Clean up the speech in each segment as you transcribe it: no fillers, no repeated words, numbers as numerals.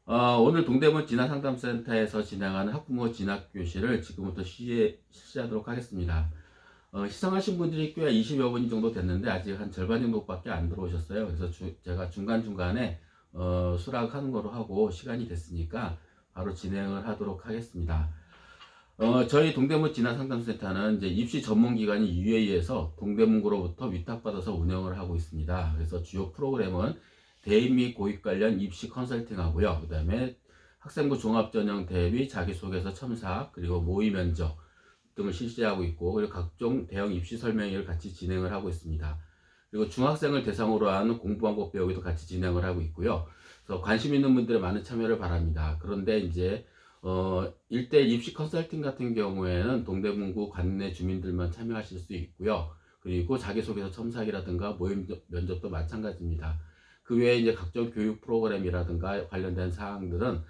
오늘 동대문 진학상담센터에서 진행하는 학부모 진학교실을 지금부터 실시하도록 하겠습니다. 시청하신 분들이 꽤 20여 분 정도 됐는데 아직 한 절반 정도밖에 안 들어오셨어요. 그래서 제가 중간중간에 수락하는 거로 하고 시간이 됐으니까 바로 진행을 하도록 하겠습니다. 저희 동대문 진학상담센터는 이제 입시 전문기관인 UA에서 동대문구로부터 위탁받아서 운영을 하고 있습니다. 그래서 주요 프로그램은 대입 및 고입 관련 입시 컨설팅 하고요. 그 다음에 학생부 종합전형 대비 자기소개서 첨삭, 그리고 모의 면접 등을 실시하고 있고, 그리고 각종 대형 입시 설명회를 같이 진행을 하고 있습니다. 그리고 중학생을 대상으로 하는 공부방법 배우기도 같이 진행을 하고 있고요. 그래서 관심 있는 분들의 많은 참여를 바랍니다. 그런데 이제 1대1 입시 컨설팅 같은 경우에는 동대문구 관내 주민들만 참여하실 수 있고요. 그리고 자기소개서 첨삭이라든가 모의 면접도 마찬가지입니다. 그 외에 이제 각종 교육 프로그램이라든가 관련된 사항들은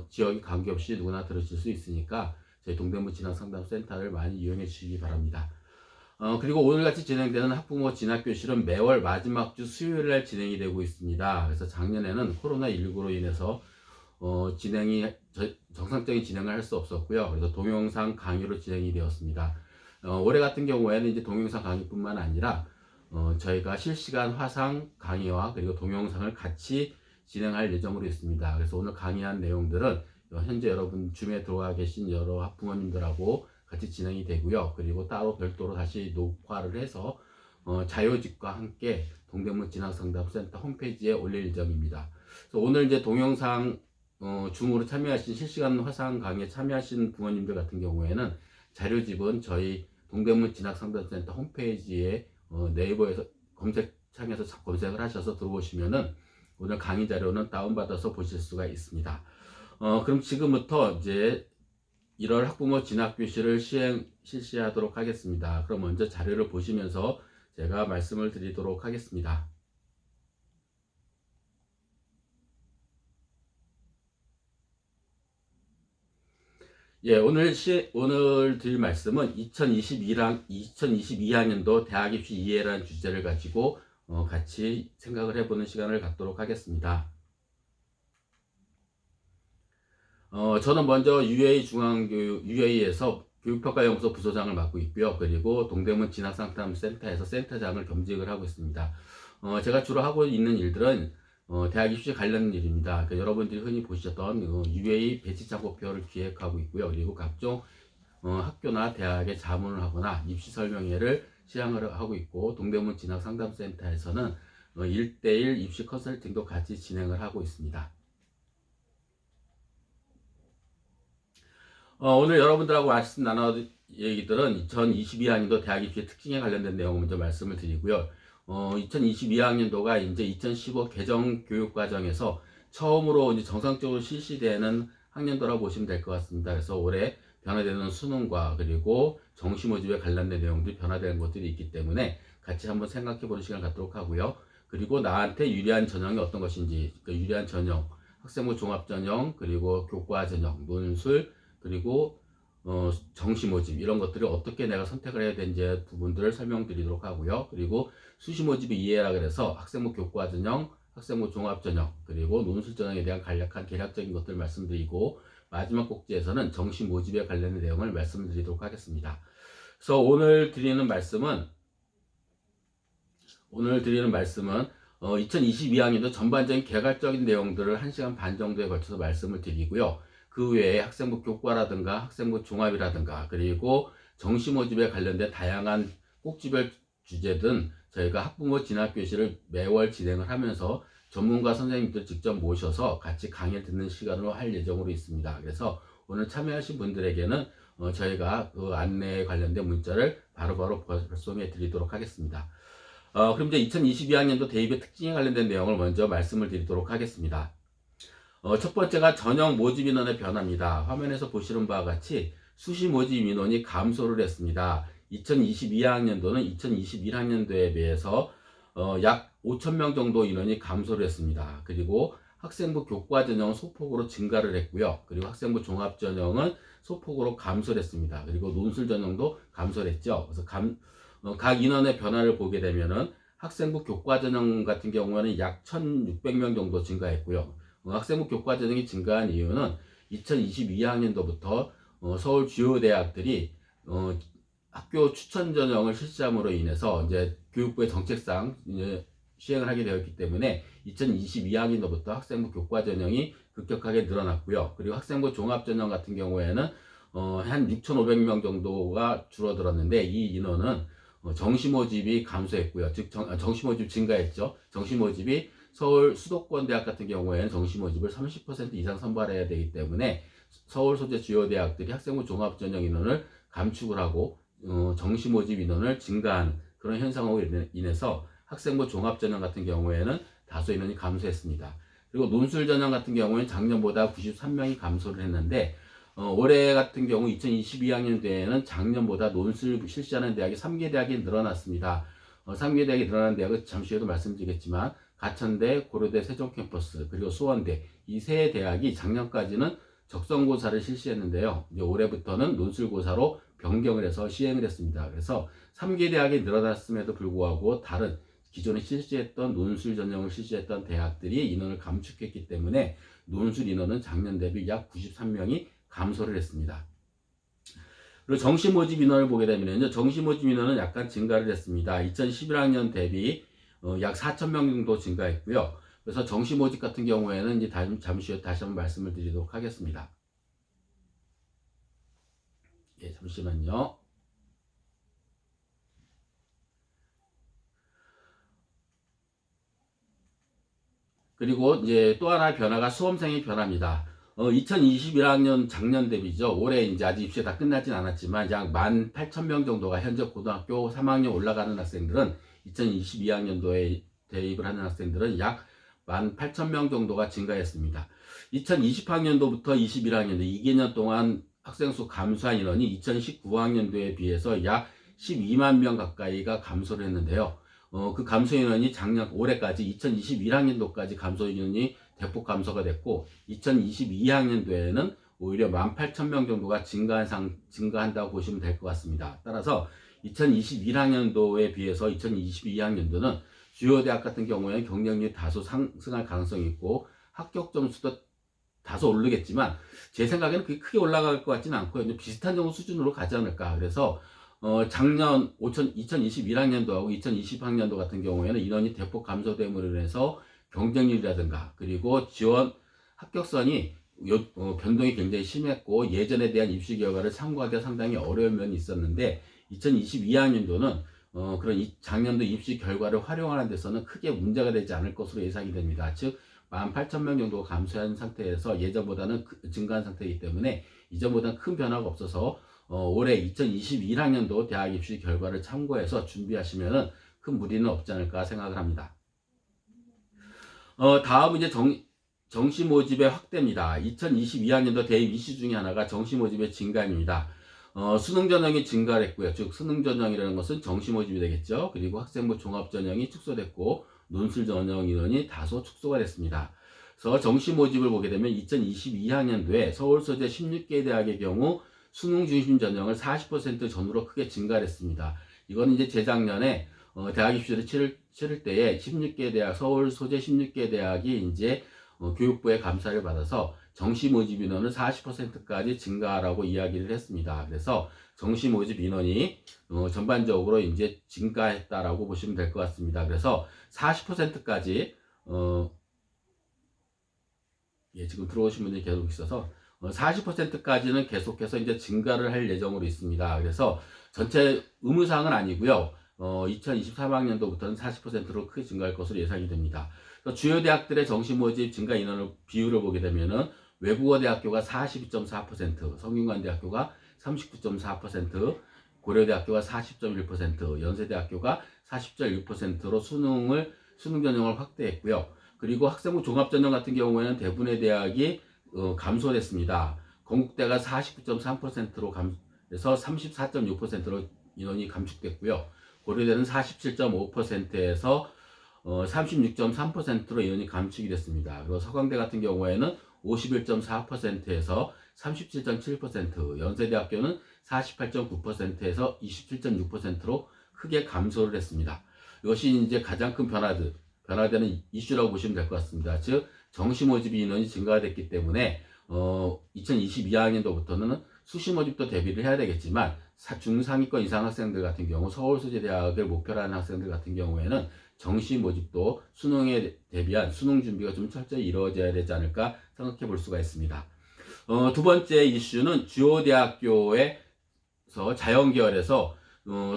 지역이 관계없이 누구나 들으실 수 있으니까 저희 동대문 진학상담센터를 많이 이용해 주시기 바랍니다. 그리고 오늘같이 진행되는 학부모 진학교실은 매월 마지막 주 수요일날 진행이 되고 있습니다. 그래서 작년에는 코로나19로 인해서 정상적인 진행을 할 수 없었고요. 그래서 동영상 강의로 진행이 되었습니다. 올해 같은 경우에는 이제 동영상 강의뿐만 아니라 저희가 실시간 화상 강의와 그리고 동영상을 같이 진행할 예정으로 있습니다. 그래서 오늘 강의한 내용들은 현재 여러분 줌에 들어와 계신 여러 학부모님들하고 같이 진행이 되고요. 그리고 따로 별도로 다시 녹화를 해서 자료집과 함께 동대문 진학상담센터 홈페이지에 올릴 예정입니다. 그래서 오늘 이제 동영상 줌으로 참여하신 실시간 화상 강의에 참여하신 부모님들 같은 경우에는 자료집은 저희 동대문 진학상담센터 홈페이지에 네이버에서 검색창에서 검색을 하셔서 들어오시면은 오늘 강의 자료는 다운받아서 보실 수가 있습니다. 그럼 지금부터 이제 1월 학부모 진학교실을 실시하도록 하겠습니다. 그럼 먼저 자료를 보시면서 제가 말씀을 드리도록 하겠습니다. 예, 오늘 드릴 말씀은 2022학년도 대학 입시 이해라는 주제를 가지고 같이 생각을 해보는 시간을 갖도록 하겠습니다. 저는 먼저 UA에서 교육평가연구소 부소장을 맡고 있고요. 그리고 동대문 진학상담센터에서 센터장을 겸직을 하고 있습니다. 제가 주로 하고 있는 일들은 대학 입시 관련 일입니다. 그러니까 여러분들이 흔히 보셨던 UA 배치 창고표를 기획하고 있고요. 그리고 각종 학교나 대학에 자문을 하거나 입시 설명회를 시행을 하고 있고, 동대문 진학상담센터에서는 1대1 입시 컨설팅도 같이 진행을 하고 있습니다. 오늘 여러분들하고 말씀 나눌 얘기들은 2022학년도 대학 입시 특징에 관련된 내용을 먼저 말씀을 드리고요. 2022학년도가 이제 2015 개정 교육과정에서 처음으로 이제 정상적으로 실시되는 학년도라고 보시면 될 것 같습니다. 그래서 올해 변화되는 수능과 그리고 정시 모집에 관련된 내용들이 변화되는 것들이 있기 때문에 같이 한번 생각해 보는 시간을 갖도록 하고요. 그리고 나한테 유리한 전형이 어떤 것인지, 그러니까 유리한 전형, 학생부 종합 전형, 그리고 교과 전형, 논술, 그리고 정시 모집 이런 것들을 어떻게 내가 선택을 해야 되는지 부분들을 설명드리도록 하고요. 그리고 수시 모집의 이해라 그래서 학생부 교과 전형, 학생부 종합 전형, 그리고 논술 전형에 대한 간략한 개략적인 것들을 말씀드리고, 마지막 꼭지에서는 정시 모집에 관련된 내용을 말씀드리도록 하겠습니다. 그래서 오늘 드리는 말씀은 2022학년도 전반적인 개괄적인 내용들을 1시간 반 정도에 걸쳐서 말씀을 드리고요. 그 외에 학생부 교과라든가 학생부 종합이라든가 그리고 정시 모집에 관련된 다양한 꼭지별 주제든 저희가 학부모 진학교실을 매월 진행을 하면서 전문가 선생님들 직접 모셔서 같이 강의를 듣는 시간으로 할 예정으로 있습니다. 그래서 오늘 참여하신 분들에게는 저희가 그 안내에 관련된 문자를 바로바로 발송해 드리도록 하겠습니다. 그럼 이제 2022학년도 대입의 특징에 관련된 내용을 먼저 말씀을 드리도록 하겠습니다. 첫 번째가 전형 모집 인원의 변화입니다. 화면에서 보시는 바와 같이 수시 모집 인원이 감소를 했습니다. 2022학년도는 2021학년도에 비해서 약 5,000명 정도 인원이 감소를 했습니다. 그리고 학생부 교과 전형은 소폭으로 증가를 했고요. 그리고 학생부 종합 전형은 소폭으로 감소를 했습니다. 그리고 논술 전형도 감소를 했죠. 그래서 각 인원의 변화를 보게 되면은 학생부 교과 전형 같은 경우에는 약 1,600명 정도 증가했고요. 학생부 교과 전형이 증가한 이유는 2022학년도부터 서울 주요 대학들이 학교 추천 전형을 실시함으로 인해서 이제 교육부의 정책상 이제 시행을 하게 되었기 때문에 2022학년도부터 학생부 교과 전형이 급격하게 늘어났고요. 그리고 학생부 종합 전형 같은 경우에는 한 6,500명 정도가 줄어들었는데 이 인원은 정시 모집이 감소했고요. 즉 정시 모집 증가했죠. 정시 모집이 서울 수도권 대학 같은 경우에는 정시 모집을 30% 이상 선발해야 되기 때문에 서울 소재 주요 대학들이 학생부 종합 전형 인원을 감축을 하고 정시 모집 인원을 증가한 그런 현상으로 인해서 학생부 종합 전형 같은 경우에는 다소 인원이 감소했습니다. 그리고 논술 전형 같은 경우에는 작년보다 93명이 감소를 했는데 올해 같은 경우 2022학년도에는 작년보다 논술 실시하는 대학이 3개 대학이 늘어났습니다. 3개 대학이 늘어난 대학은 잠시 후에도 말씀드리겠지만 가천대, 고려대, 세종캠퍼스, 그리고 수원대 이 세 대학이 작년까지는 적성고사를 실시했는데요. 이제 올해부터는 논술고사로 변경을 해서 시행을 했습니다. 그래서 3개 대학이 늘어났음에도 불구하고 다른 기존에 실시했던 논술 전형을 실시했던 대학들이 인원을 감축했기 때문에 논술 인원은 작년 대비 약 93명이 감소를 했습니다. 그리고 정시 모집 인원을 보게 되면요. 정시 모집 인원은 약간 증가를 했습니다. 2011학년 대비 약 4,000명 정도 증가했고요. 그래서 정시 모집 같은 경우에는 이제 잠시 후에 다시 한번 말씀을 드리도록 하겠습니다. 예, 잠시만요. 그리고 이제 또 하나의 변화가 수험생의 변화입니다. 2021학년 작년 대비죠. 올해 이제 아직 입시가 다 끝나진 않았지만 약 18,000명 정도가 현재 고등학교 3학년 올라가는 학생들은 2022학년도에 대입을 하는 학생들은 약 18,000명 정도가 증가했습니다. 2020학년도부터 21학년도 2개년 동안 학생 수 감소한 인원이 2019학년도에 비해서 약 12만 명 가까이가 감소를 했는데요. 그 감소 인원이 작년 올해까지 2021학년도까지 감소 인원이 대폭 감소가 됐고 2022학년도에는 오히려 18,000명 정도가 증가한다고 보시면 될 것 같습니다. 따라서 2021학년도에 비해서 2022학년도는 주요 대학 같은 경우에는 경쟁률이 다소 상승할 가능성이 있고 합격 점수도 다소 오르겠지만 제 생각에는 그게 크게 올라갈 것 같지는 않고요. 비슷한 정도 수준으로 가지 않을까. 그래서 작년 2021학년도하고 2020학년도 같은 경우에는 인원이 대폭 감소됨으로 인해서 경쟁률이라든가 그리고 지원 합격선이 변동이 굉장히 심했고 예전에 대한 입시 결과를 참고하기가 상당히 어려운 면이 있었는데 2022학년도는 그런 작년도 입시 결과를 활용하는 데서는 크게 문제가 되지 않을 것으로 예상이 됩니다. 즉 18,000명 정도 감소한 상태에서 예전보다는 증가한 상태이기 때문에 이전보다는 큰 변화가 없어서 올해 2021학년도 대학 입시 결과를 참고해서 준비하시면 큰 무리는 없지 않을까 생각을 합니다. 다음 이제 정시 모집의 확대입니다. 2022학년도 대입 이슈 중에 하나가 정시 모집의 증가입니다. 수능 전형이 증가를 했고요. 즉 수능 전형이라는 것은 정시 모집이 되겠죠. 그리고 학생부 종합 전형이 축소됐고 논술 전형 인원이 다소 축소가 됐습니다. 그래서 정시 모집을 보게 되면 2022학년도에 서울 소재 16개 대학의 경우 수능 중심 전형을 40% 전후로 크게 증가를 했습니다. 이건 이제 재작년에 대학 입시를 치를 때에 16개 대학, 서울 소재 16개 대학이 이제 교육부의 감사를 받아서 정시 모집 인원을 40%까지 증가하라고 이야기를 했습니다. 그래서 정시 모집 인원이 전반적으로 이제 증가했다라고 보시면 될 것 같습니다. 그래서 40%까지 지금 들어오신 분들이 계속 있어서 40%까지는 계속해서 이제 증가를 할 예정으로 있습니다. 그래서 전체 의무사항은 아니고요. 2023학년도부터는 40%로 크게 증가할 것으로 예상이 됩니다. 주요 대학들의 정시 모집 증가 인원을 비율을 보게 되면은 외국어 대학교가 42.4%, 성균관대학교가 39.4%, 고려대학교가 40.1%, 연세대학교가 40.1%로 수능 전형을 확대했고요. 그리고 학생부 종합전형 같은 경우에는 대부분의 대학이 감소됐습니다. 건국대가 49.3%로 감소해서 34.6%로 인원이 감축됐고요. 고려대는 47.5%에서 36.3%로 인원이 감축이 됐습니다. 그리고 서강대 같은 경우에는 51.4%에서 37.7%, 연세대학교는 48.9%에서 27.6%로 크게 감소를 했습니다. 이것이 이제 가장 큰 변화되는 이슈라고 보시면 될 것 같습니다. 즉, 정시 모집 인원이 증가됐기 때문에 2022학년도부터는 수시 모집도 대비를 해야 되겠지만 중상위권 이상 학생들 같은 경우 서울수제대학을 목표로 하는 학생들 같은 경우에는 정시 모집도 수능에 대비한 수능 준비가 좀 철저히 이루어져야 되지 않을까 생각해 볼 수가 있습니다. 두 번째 이슈는 주요 대학교에서 자연계열에서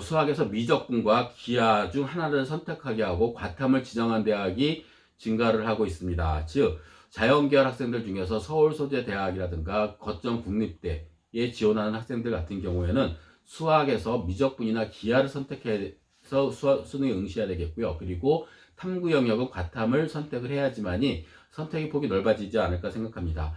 수학에서 미적분과 기하 중 하나를 선택하게 하고 과탐을 지정한 대학이 증가를 하고 있습니다. 즉 자연계열 학생들 중에서 서울소재대학이라든가 거점 국립대에 지원하는 학생들 같은 경우에는 수학에서 미적분이나 기하를 선택해서 수능에 응시해야 되겠고요. 그리고 탐구 영역은 과탐을 선택을 해야지만이 선택의 폭이 넓어지지 않을까 생각합니다.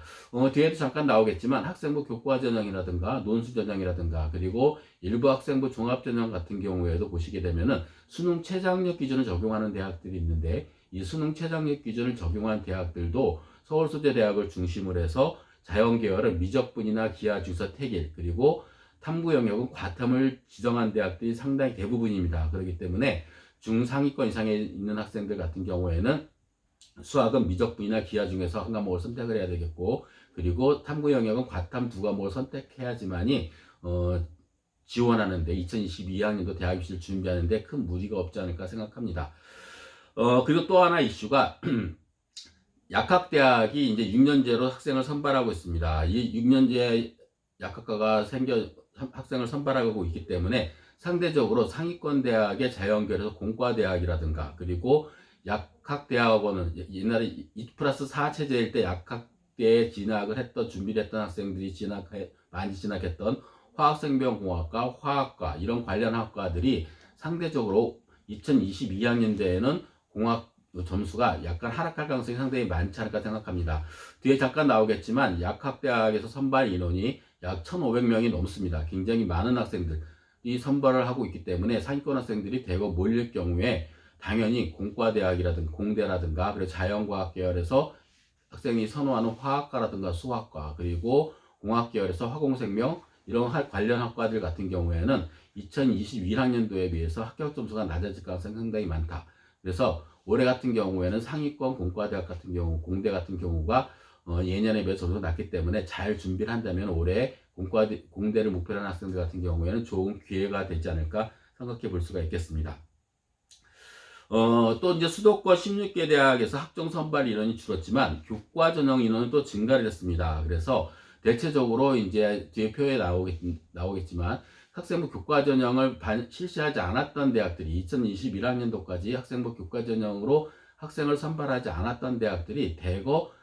뒤에도 잠깐 나오겠지만 학생부 교과전형이라든가 논술전형이라든가 그리고 일부 학생부 종합전형 같은 경우에도 보시게 되면은 수능 최저학력 기준을 적용하는 대학들이 있는데 이 수능 최저학력 기준을 적용한 대학들도 서울소재대학을 중심으로 해서 자연계열은 미적분이나 기하 중에서 택일 그리고 탐구 영역은 과탐을 지정한 대학들이 상당히 대부분입니다. 그렇기 때문에 중상위권 이상에 있는 학생들 같은 경우에는 수학은 미적분이나 기하 중에서 한 과목을 선택을 해야 되겠고 그리고 탐구 영역은 과탐 두 과목을 선택해야지만이 지원하는데 2022학년도 대학 입시를 준비하는데 큰 무리가 없지 않을까 생각합니다. 그리고 또 하나 이슈가 약학대학이 이제 6년제로 학생을 선발하고 있습니다. 이 6년제 약학과가 학생을 선발하고 있기 때문에 상대적으로 상위권 대학의 자연계열에서 공과대학이라든가 그리고 약학대학원은 옛날에 2+4 체제일 때 약학대에 진학을 했던 준비를 했던 학생들이 많이 진학했던 화학생명공학과, 화학과 이런 관련 학과들이 상대적으로 2022학년대에는 공학 점수가 약간 하락할 가능성이 상당히 많지 않을까 생각합니다. 뒤에 잠깐 나오겠지만 약학대학에서 선발 인원이 약 1,500명이 넘습니다. 굉장히 많은 학생들이 선발을 하고 있기 때문에 상위권 학생들이 대거 몰릴 경우에 당연히 공과대학이라든가 공대라든가 그리고 자연과학 계열에서 학생이 선호하는 화학과라든가 수학과 그리고 공학 계열에서 화공생명 이런 관련 학과들 같은 경우에는 2021학년도에 비해서 합격 점수가 낮아질 가능성이 상당히 많다. 그래서 올해 같은 경우에는 상위권 공과대학 같은 경우 공대 같은 경우가 예년에 비해 점수가 낮기 때문에 잘 준비를 한다면 올해 공대를 목표로 하는 학생들 같은 경우에는 좋은 기회가 되지 않을까 생각해 볼 수가 있겠습니다. 또 이제 수도권 16개 대학에서 학종 선발 인원이 줄었지만 교과 전형 인원은 또 증가를 했습니다. 그래서 대체적으로 이제 뒤에 표에 나오겠지만 학생부 교과 전형을 실시하지 않았던 대학들이 2021학년도까지 학생부 교과 전형으로 학생을 선발하지 않았던 대학들이 대거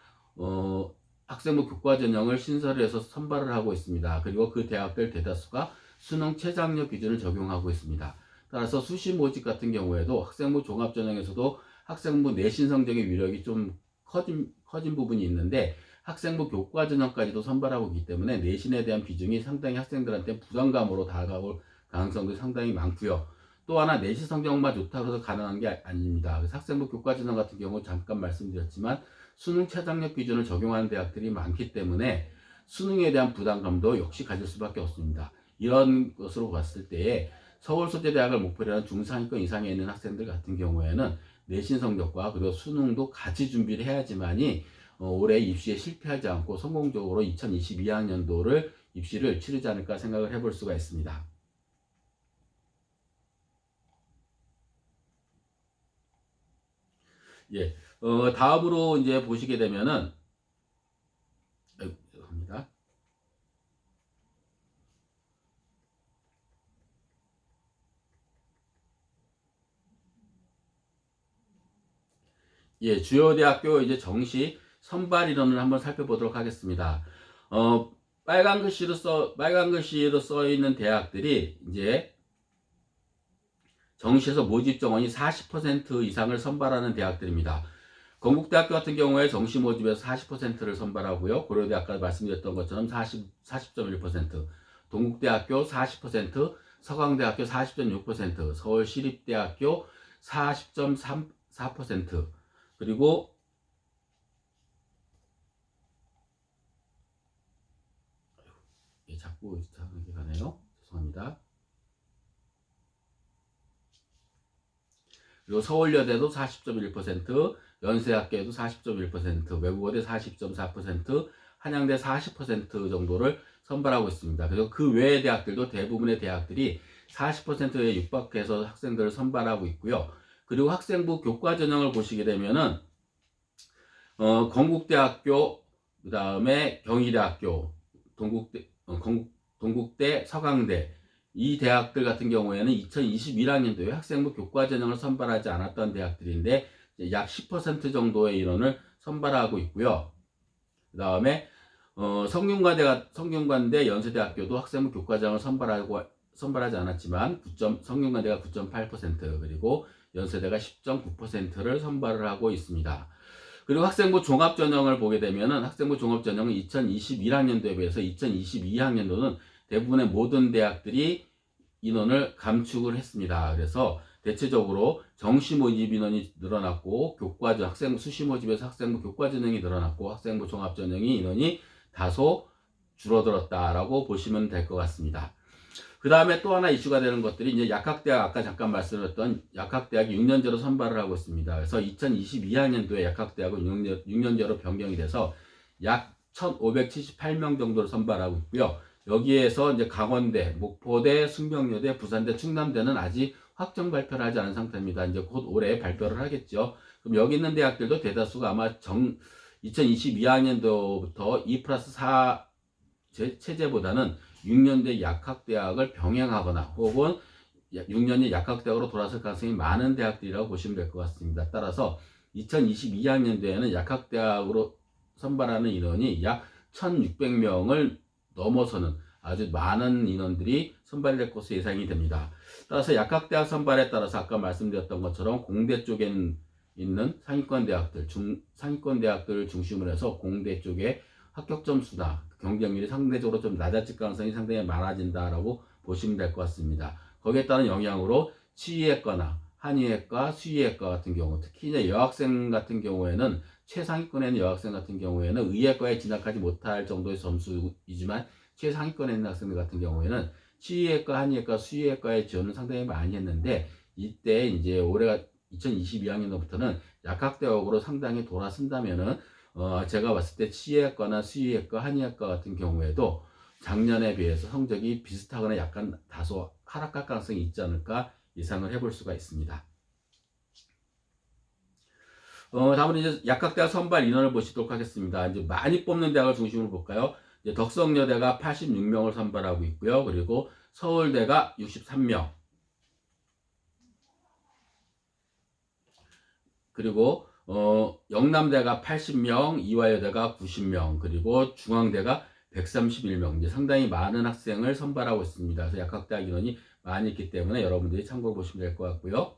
학생부 교과 전형을 신설을 해서 선발을 하고 있습니다. 그리고 그 대학들 대다수가 수능 최저학력 기준을 적용하고 있습니다. 따라서 수시 모집 같은 경우에도 학생부 종합전형에서도 학생부 내신 성적의 위력이 좀 커진 부분이 있는데 학생부 교과전형까지도 선발하고 있기 때문에 내신에 대한 비중이 상당히 학생들한테 부담감으로 다가올 가능성도 상당히 많고요. 또 하나 내신 성적만 좋다고 해서 가능한 게 아닙니다. 그래서 학생부 교과전형 같은 경우 잠깐 말씀드렸지만 수능 최저학력 기준을 적용하는 대학들이 많기 때문에 수능에 대한 부담감도 역시 가질 수밖에 없습니다. 이런 것으로 봤을 때에 서울소재대학을 목표로 하는 중상위권 이상에 있는 학생들 같은 경우에는 내신 성적과 그리고 수능도 같이 준비를 해야지만이 올해 입시에 실패하지 않고 성공적으로 2022학년도를 입시를 치르지 않을까 생각을 해볼 수가 있습니다. 예, 다음으로 이제 보시게 되면은, 죄송합니다. 예, 주요 대학교 이제 정시 선발 인원을 한번 살펴보도록 하겠습니다. 빨간 글씨로 써 있는 대학들이 이제 정시에서 모집 정원이 40% 이상을 선발하는 대학들입니다. 건국대학교 같은 경우에 정시 모집에서 40%를 선발하고요. 고려대 아까 말씀드렸던 것처럼 40.1%, 동국대학교 40%, 서강대학교 40.6%, 서울시립대학교 40.34%, 그리고 자꾸 이상하게 가네요. 죄송합니다. 그리고 서울여대도 40.1%, 연세학계도 40.1%, 외국어대 40.4%, 한양대 40% 정도를 선발하고 있습니다. 그리고 그 외의 대학들도 대부분의 대학들이 40%에 육박해서 학생들을 선발하고 있고요. 그리고 학생부 교과 전형을 보시게 되면은 건국대학교, 그 다음에 경희대학교, 동국대, 서강대, 이 대학들 같은 경우에는 2021학년도에 학생부 교과 전형을 선발하지 않았던 대학들인데 약 10% 정도의 인원을 선발하고 있고요. 그 다음에 성균관대, 연세대학교도 학생부 교과 전형을 선발하지 않았지만 성균관대가 9.8%, 그리고 연세대가 10.9%를 선발을 하고 있습니다. 그리고 학생부 종합전형을 보게 되면은 학생부 종합전형은 2021학년도에 비해서 2022학년도는 대부분의 모든 대학들이 인원을 감축을 했습니다. 그래서 대체적으로 정시 모집 인원이 늘어났고 학생부 수시 모집에서 학생부 교과 전형이 늘어났고 학생부 종합 전형이 인원이 다소 줄어들었다라고 보시면 될 것 같습니다. 그 다음에 또 하나 이슈가 되는 것들이 이제 약학대학, 아까 잠깐 말씀드렸던 약학대학이 6년제로 선발을 하고 있습니다. 그래서 2022학년도에 약학대학은 6년제로 변경이 돼서 약 1,578명 정도를 선발하고 있고요. 여기에서 이제 강원대, 목포대, 순경여대, 부산대, 충남대는 아직 확정 발표를 하지 않은 상태입니다. 이제 곧 올해 발표를 하겠죠. 그럼 여기 있는 대학들도 대다수가 아마 2022학년도부터 2+4 체제보다는 6년제 약학대학을 병행하거나 혹은 6년제 약학대학으로 돌아설 가능성이 많은 대학들이라고 보시면 될 것 같습니다. 따라서 2022학년도에는 약학대학으로 선발하는 인원이 약 1,600명을 넘어서는 아주 많은 인원들이 선발될 것으로 예상이 됩니다. 따라서 약학대학 선발에 따라서 아까 말씀드렸던 것처럼 공대 쪽에 있는 상위권 대학들을 중심으로 해서 공대 쪽에 합격 점수나 경쟁률이 상대적으로 좀 낮아질 가능성이 상당히 많아진다라고 보시면 될 것 같습니다. 거기에 따른 영향으로 치의학과나 한의학과, 수의학과 같은 경우, 특히 이제 여학생 같은 경우에는 최상위권에 있는 여학생 같은 경우에는 의학과에 진학하지 못할 정도의 점수이지만 최상위권에 있는 학생들 같은 경우에는 치의학과, 한의학과, 수의학과에 지원을 상당히 많이 했는데 이때 이제 올해가 2022학년도부터는 약학대학으로 상당히 돌아선다면은 제가 봤을 때 치의학과나 수의학과, 한의학과 같은 경우에도 작년에 비해서 성적이 비슷하거나 약간 다소 하락할 가능성이 있지 않을까 예상을 해볼 수가 있습니다. 다음은 이제 약학대학 선발 인원을 보시도록 하겠습니다. 이제 많이 뽑는 대학을 중심으로 볼까요? 이제 덕성여대가 86명을 선발하고 있고요. 그리고 서울대가 63명. 그리고 영남대가 80명, 이화여대가 90명, 그리고 중앙대가 131명. 이제 상당히 많은 학생을 선발하고 있습니다. 그래서 약학대학 인원이 많이 있기 때문에 여러분들이 참고해 보시면 될 것 같고요.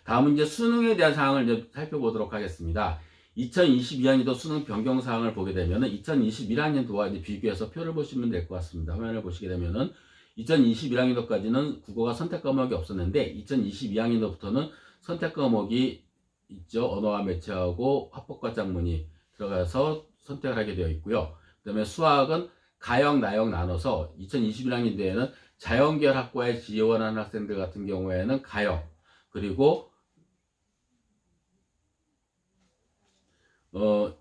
다음은 이제 수능에 대한 사항을 이제 살펴보도록 하겠습니다. 2022학년도 수능 변경 사항을 보게 되면은 2021학년도와 이제 비교해서 표를 보시면 될 것 같습니다. 화면을 보시게 되면은 2021학년도까지는 국어가 선택 과목이 없었는데 2022학년도부터는 선택 과목이 있죠. 언어와 매체하고 화법과 작문이 들어가서 선택을 하게 되어 있고요. 그 다음에 수학은 가형, 나형 나눠서 2021학년도에는 자연계열 학과에 지원하는 학생들 같은 경우에는 가형, 그리고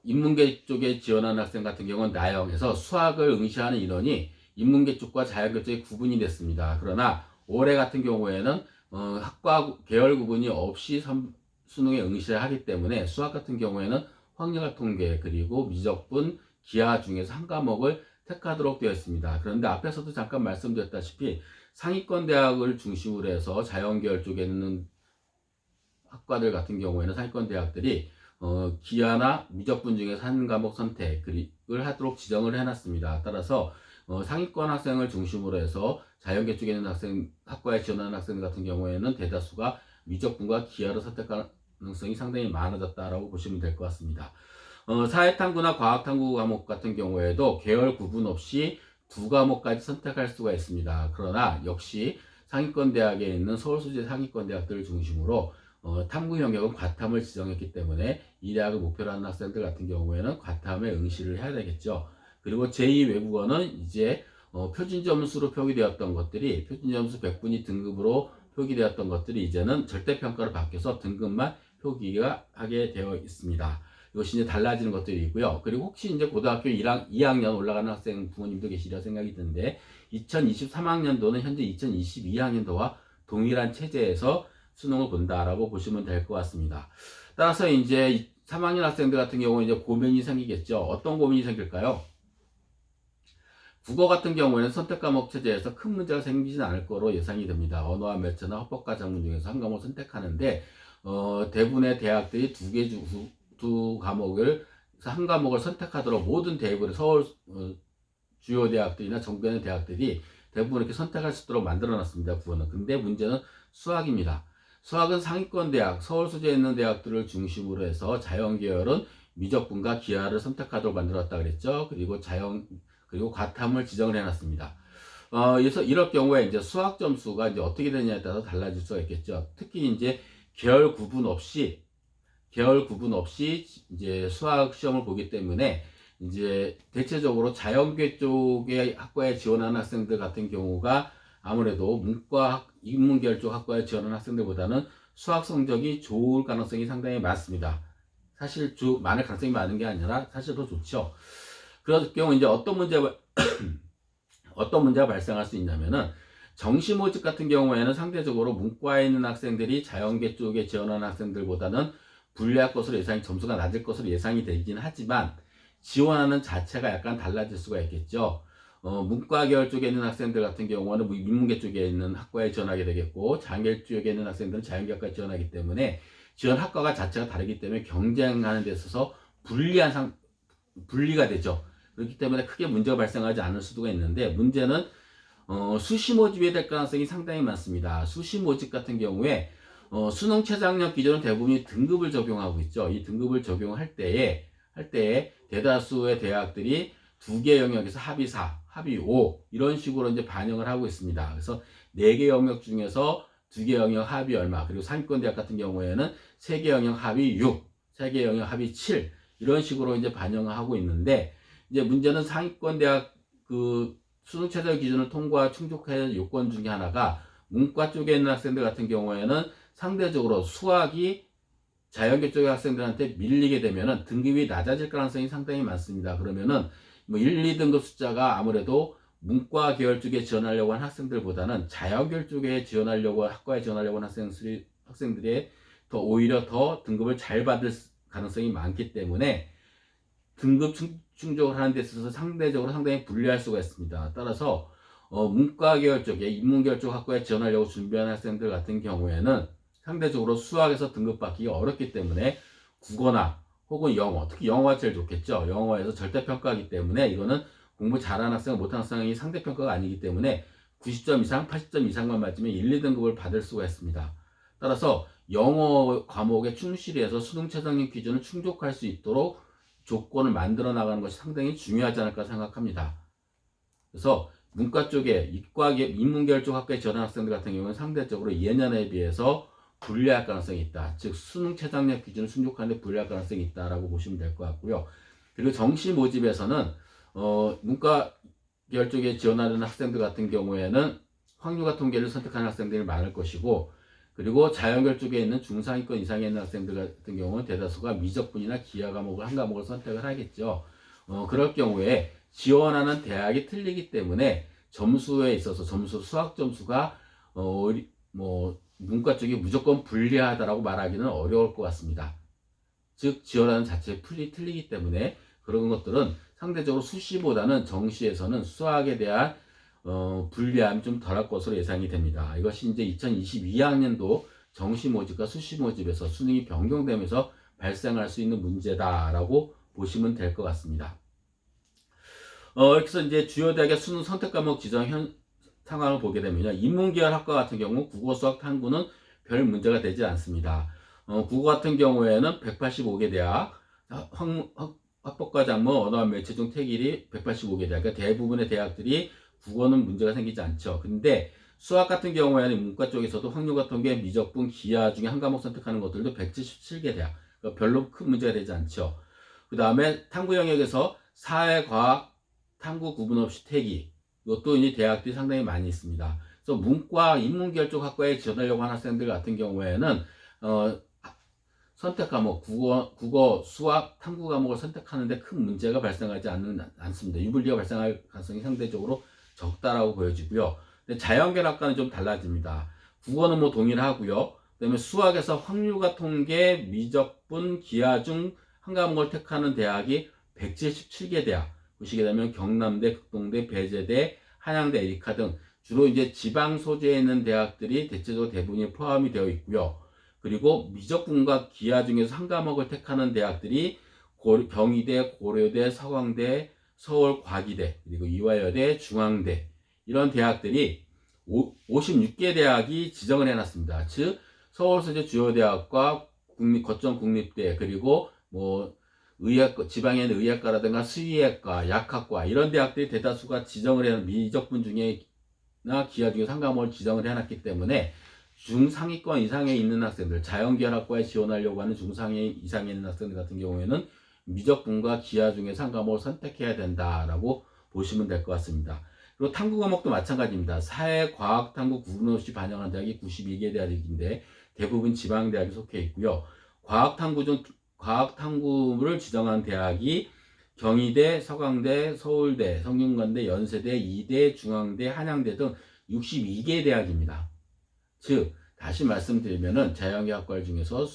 인문계 쪽에 지원하는 학생 같은 경우는 나형에서 수학을 응시하는 인원이 인문계 쪽과 자연계 쪽에 구분이 됐습니다. 그러나 올해 같은 경우에는 학과 계열 구분이 없이 수능에 응시를 하기 때문에 수학 같은 경우에는 확률 통계 그리고 미적분, 기하 중에서 한 과목을 택하도록 되어 있습니다. 그런데 앞에서도 잠깐 말씀드렸다시피 상위권 대학을 중심으로 해서 자연계열 쪽에 있는 학과들 같은 경우에는 상위권 대학들이 기하나 미적분 중에서 한 과목 선택을 하도록 지정을 해놨습니다. 따라서 상위권 학생을 중심으로 해서 자연계 쪽에 있는 학과에 지원하는 학생들 같은 경우에는 대다수가 미적분과 기하를 선택할 가능성이 상당히 많아졌다라고 보시면 될 것 같습니다. 사회탐구나 과학탐구 과목 같은 경우에도 계열 구분 없이 두 과목까지 선택할 수가 있습니다. 그러나 역시 상위권 대학에 있는 서울소재 상위권 대학들을 중심으로 탐구 영역은 과탐을 지정했기 때문에 이 대학을 목표로 하는 학생들 같은 경우에는 과탐에 응시를 해야 되겠죠. 그리고 제2 외국어는 이제 표준 점수로 표기되었던 것들이 표준 점수 100분위 등급으로 표기되었던 것들이 이제는 절대평가로 바뀌어서 등급만 표기가 하게 되어 있습니다. 이것이 이제 달라지는 것들이 있고요. 그리고 혹시 이제 고등학교 2학년 올라가는 학생 부모님도 계시리라 생각이 드는데 2023학년도는 현재 2022학년도와 동일한 체제에서 수능을 본다라고 보시면 될 것 같습니다. 따라서 이제 3학년 학생들 같은 경우는 이제 고민이 생기겠죠. 어떤 고민이 생길까요? 국어 같은 경우에는 선택 과목 체제에서 큰 문제가 생기지는 않을 거로 예상이 됩니다. 언어와 매체나 헌법과 작문 중에서 한 과목을 선택하는데 대부분의 대학들이 두 과목을 한 과목을 선택하도록 모든 대부분의 서울 주요 대학들이나 정부의 대학들이 대부분 이렇게 선택할 수 있도록 만들어 놨습니다. 국어는. 근데 문제는 수학입니다. 수학은 상위권 대학, 서울 소재에 있는 대학들을 중심으로 해서 자연계열은 미적분과 기하를 선택하도록 만들었다 그랬죠. 그리고 과탐을 지정을 해놨습니다. 그래서 이럴 경우에 이제 수학 점수가 이제 어떻게 되냐에 따라서 달라질 수가 있겠죠. 특히 이제 계열 구분 없이 이제 수학 시험을 보기 때문에 이제 대체적으로 자연계 쪽의 학과에 지원하는 학생들 같은 경우가 아무래도 문과 인문계열 쪽 학과에 지원하는 학생들보다는 수학 성적이 좋을 가능성이 상당히 많습니다. 사실 많을 가능성이 많은 게 아니라 사실 더 좋죠. 그럴 경우 이제 어떤 문제가 발생할 수 있냐면은 정시 모집 같은 경우에는 상대적으로 문과에 있는 학생들이 자연계 쪽에 지원하는 학생들보다는 불리할 것으로 점수가 낮을 것으로 예상이 되긴 하지만 지원하는 자체가 약간 달라질 수가 있겠죠. 문과 계열 쪽에 있는 학생들 같은 경우는 인문계 쪽에 있는 학과에 지원하게 되겠고 자연계 쪽에 있는 학생들은 자연계 학과에 지원하기 때문에 지원 학과가 자체가 다르기 때문에 경쟁하는 데 있어서 분리가 되죠. 그렇기 때문에 크게 문제가 발생하지 않을 수도 있는데 문제는 수시 모집이 될 가능성이 상당히 많습니다. 수시 모집 같은 경우에 수능 최저학력 기준은 대부분이 등급을 적용하고 있죠. 이 등급을 적용할 때에 대다수의 대학들이 2개 영역에서 합의 4, 합의 5 이런 식으로 이제 반영을 하고 있습니다. 그래서 4개 영역 중에서 2개 영역 합의 얼마, 그리고 상위권 대학 같은 경우에는 3개 영역 합의 6, 3개 영역 합의 7 이런 식으로 이제 반영을 하고 있는데 이제 문제는 상위권 대학 수능 최저 기준을 통과 충족할 요건 중에 하나가 문과 쪽에 있는 학생들 같은 경우에는 상대적으로 수학이 자연계 쪽의 학생들한테 밀리게 되면은 등급이 낮아질 가능성이 상당히 많습니다. 그러면은 1, 2등급 숫자가 아무래도 문과 계열 쪽에 지원하려고 하는 학생들보다는 자연계열 쪽에 학과에 지원하려고 하는 학생들이 오히려 더 등급을 잘 받을 가능성이 많기 때문에 등급 충족을 하는 데 있어서 상대적으로 상당히 불리할 수가 있습니다. 따라서 문과 계열 쪽에 인문계열 쪽 학과에 지원하려고 준비하는 학생들 같은 경우에는 상대적으로 수학에서 등급 받기가 어렵기 때문에 국어나 혹은 영어, 특히 영어가 제일 좋겠죠. 영어에서 절대평가이기 때문에 이거는 공부 잘하는 학생, 못하는 학생이 상대평가가 아니기 때문에 90점 이상, 80점 이상만 맞으면 1, 2등급을 받을 수가 있습니다. 따라서 영어 과목에 충실히 해서 수능 최저학력 기준을 충족할 수 있도록 조건을 만들어 나가는 것이 상당히 중요하지 않을까 생각합니다. 그래서 문과 쪽에 인문계열 쪽 학과에 지원하는 학생들 같은 경우는 상대적으로 예년에 비해서 불리할 가능성이 있다. 즉 수능 최저학력 기준을 충족하는 데 불리할 가능성이 있다라고 보시면 될 것 같고요. 그리고 정시 모집에서는 문과 계열 쪽에 지원하는 학생들 같은 경우에는 확률과 통계를 선택하는 학생들이 많을 것이고 그리고 자연계열 쪽에 있는 중상위권 이상에 있는 학생들 같은 경우는 대다수가 미적분이나 기하 과목을 한 과목을 선택을 하겠죠. 그럴 경우에 지원하는 대학이 틀리기 때문에 점수에 있어서 수학 점수가 문과 쪽이 무조건 불리하다라고 말하기는 어려울 것 같습니다. 즉 지원하는 자체의 풀이 틀리기 때문에 그런 것들은 상대적으로 수시보다는 정시에서는 수학에 대한 불리함이 좀 덜할 것으로 예상이 됩니다. 이것이 이제 2022학년도 정시 모집과 수시 모집에서 수능이 변경되면서 발생할 수 있는 문제다라고 보시면 될 것 같습니다. 이렇게 해서 이제 주요 대학의 수능 선택 과목 지정 상황을 보게 되면요. 인문계열 학과 같은 경우 국어, 수학, 탐구는 별 문제가 되지 않습니다. 국어 같은 경우에는 185개 대학, 학법과 작문, 언어와 매체 중 택일이 185개 대학, 그러니까 대부분의 대학들이 국어는 문제가 생기지 않죠. 근데 수학 같은 경우에는 문과 쪽에서도 확률과 통계, 미적분, 기하 중에 한 과목 선택하는 것들도 177개 대학, 그러니까 별로 큰 문제가 되지 않죠. 그 다음에 탐구 영역에서 사회, 과학, 탐구 구분 없이 태기, 이것도 이제 대학들이 상당히 많이 있습니다. 그래서 문과, 인문계열 쪽 학과에 지원하려고 하는 학생들 같은 경우에는 선택 과목, 국어, 수학, 탐구 과목을 선택하는데 큰 문제가 발생하지 않습니다. 유불리가 발생할 가능성이 상대적으로 적다라고 보여지고요. 근데 자연계학과는 좀 달라집니다. 국어는 뭐 동일하고요. 그다음에 수학에서 확률과 통계, 미적분, 기하 중 한 과목을 택하는 대학이 177개 대학. 보시게 되면 경남대, 극동대, 배재대, 한양대, 에리카 등 주로 이제 지방 소재에 있는 대학들이 대체적으로 대부분이 포함이 되어 있고요. 그리고 미적분과 기하 중에서 한 과목을 택하는 대학들이 경희대, 고려대, 서강대, 서울과기대, 그리고 이화여대, 중앙대 이런 대학들이 56개 대학이 지정을 해놨습니다. 즉 서울소재 주요대학과 거점 국립대 그리고 뭐 의학 지방에 있는 의학과라든가 수의학과, 약학과 이런 대학들이 대다수가 지정을 해놓은 미적분 중에나 기하 중에 한 과목을 지정을 해놨기 때문에 중상위권 이상에 있는 학생들, 자연계열학과에 지원하려고 하는 중상위 이상에 있는 학생들 같은 경우에는 미적분과 기하 중에서 한 과목을 선택해야 된다라고 보시면 될 것 같습니다. 그리고 탐구 과목도 마찬가지입니다. 사회, 과학, 탐구 구분 없이 반영하는 대학이 92개 대학인데 대부분 지방대학에 속해 있고요. 과학탐구를 지정한 대학이 경희대, 서강대, 서울대, 성균관대, 연세대, 이대, 중앙대, 한양대 등 62개 대학입니다. 즉 다시 말씀드리면은 자연계학과 중에서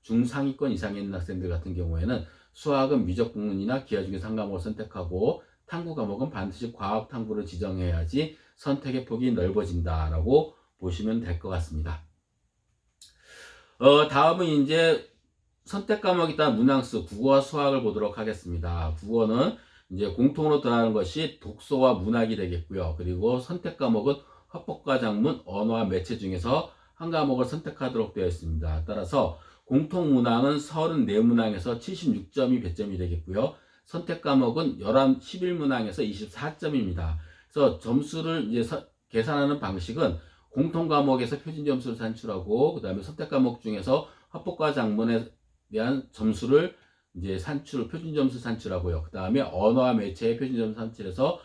중상위권 이상에 있는 학생들 같은 경우에는 수학은 미적분이나 기하 중에서 한 과목을 선택하고 탐구 과목은 반드시 과학탐구를 지정해야지 선택의 폭이 넓어진다라고 보시면 될 것 같습니다. 다음은 이제 선택 과목에 따른 문항수, 국어와 수학을 보도록 하겠습니다. 국어는 이제 공통으로 들어가는 것이 독서와 문학이 되겠고요. 그리고 선택 과목은 화법과 작문, 언어와 매체 중에서 한 과목을 선택하도록 되어 있습니다. 따라서 공통 문항은 34문항에서 76점이 배점이 되겠고요. 선택 과목은 11문항에서 24점입니다. 그래서 점수를 이제 계산하는 방식은 공통 과목에서 표준 점수를 산출하고, 그 다음에 선택 과목 중에서 화법과 작문에 대한 점수를 이제 표준 점수 산출하고요. 그 다음에 언어와 매체의 표준 점수 산출해서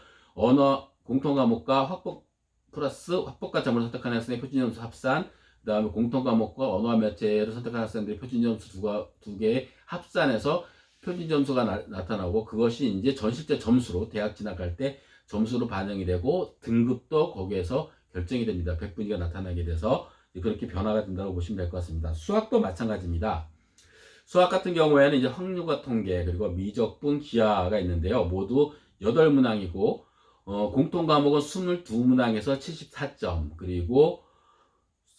공통 과목과 화법과 작문을 선택하는 학생의 표준 점수 합산, 그 다음에 공통 과목과 언어와 매체를 선택하는 학생들의 표준 점수 두 개의 합산해서 표준 점수가 나타나고, 그것이 이제 전실제 점수로 대학 진학할 때 점수로 반영이 되고 등급도 거기에서 결정이 됩니다. 백분위가 나타나게 돼서 그렇게 변화가 된다고 보시면 될 것 같습니다. 수학도 마찬가지입니다. 수학 같은 경우에는 이제 확률과 통계 그리고 미적분, 기하가 있는데요. 모두 8문항이고 공통 과목은 22문항에서 74점, 그리고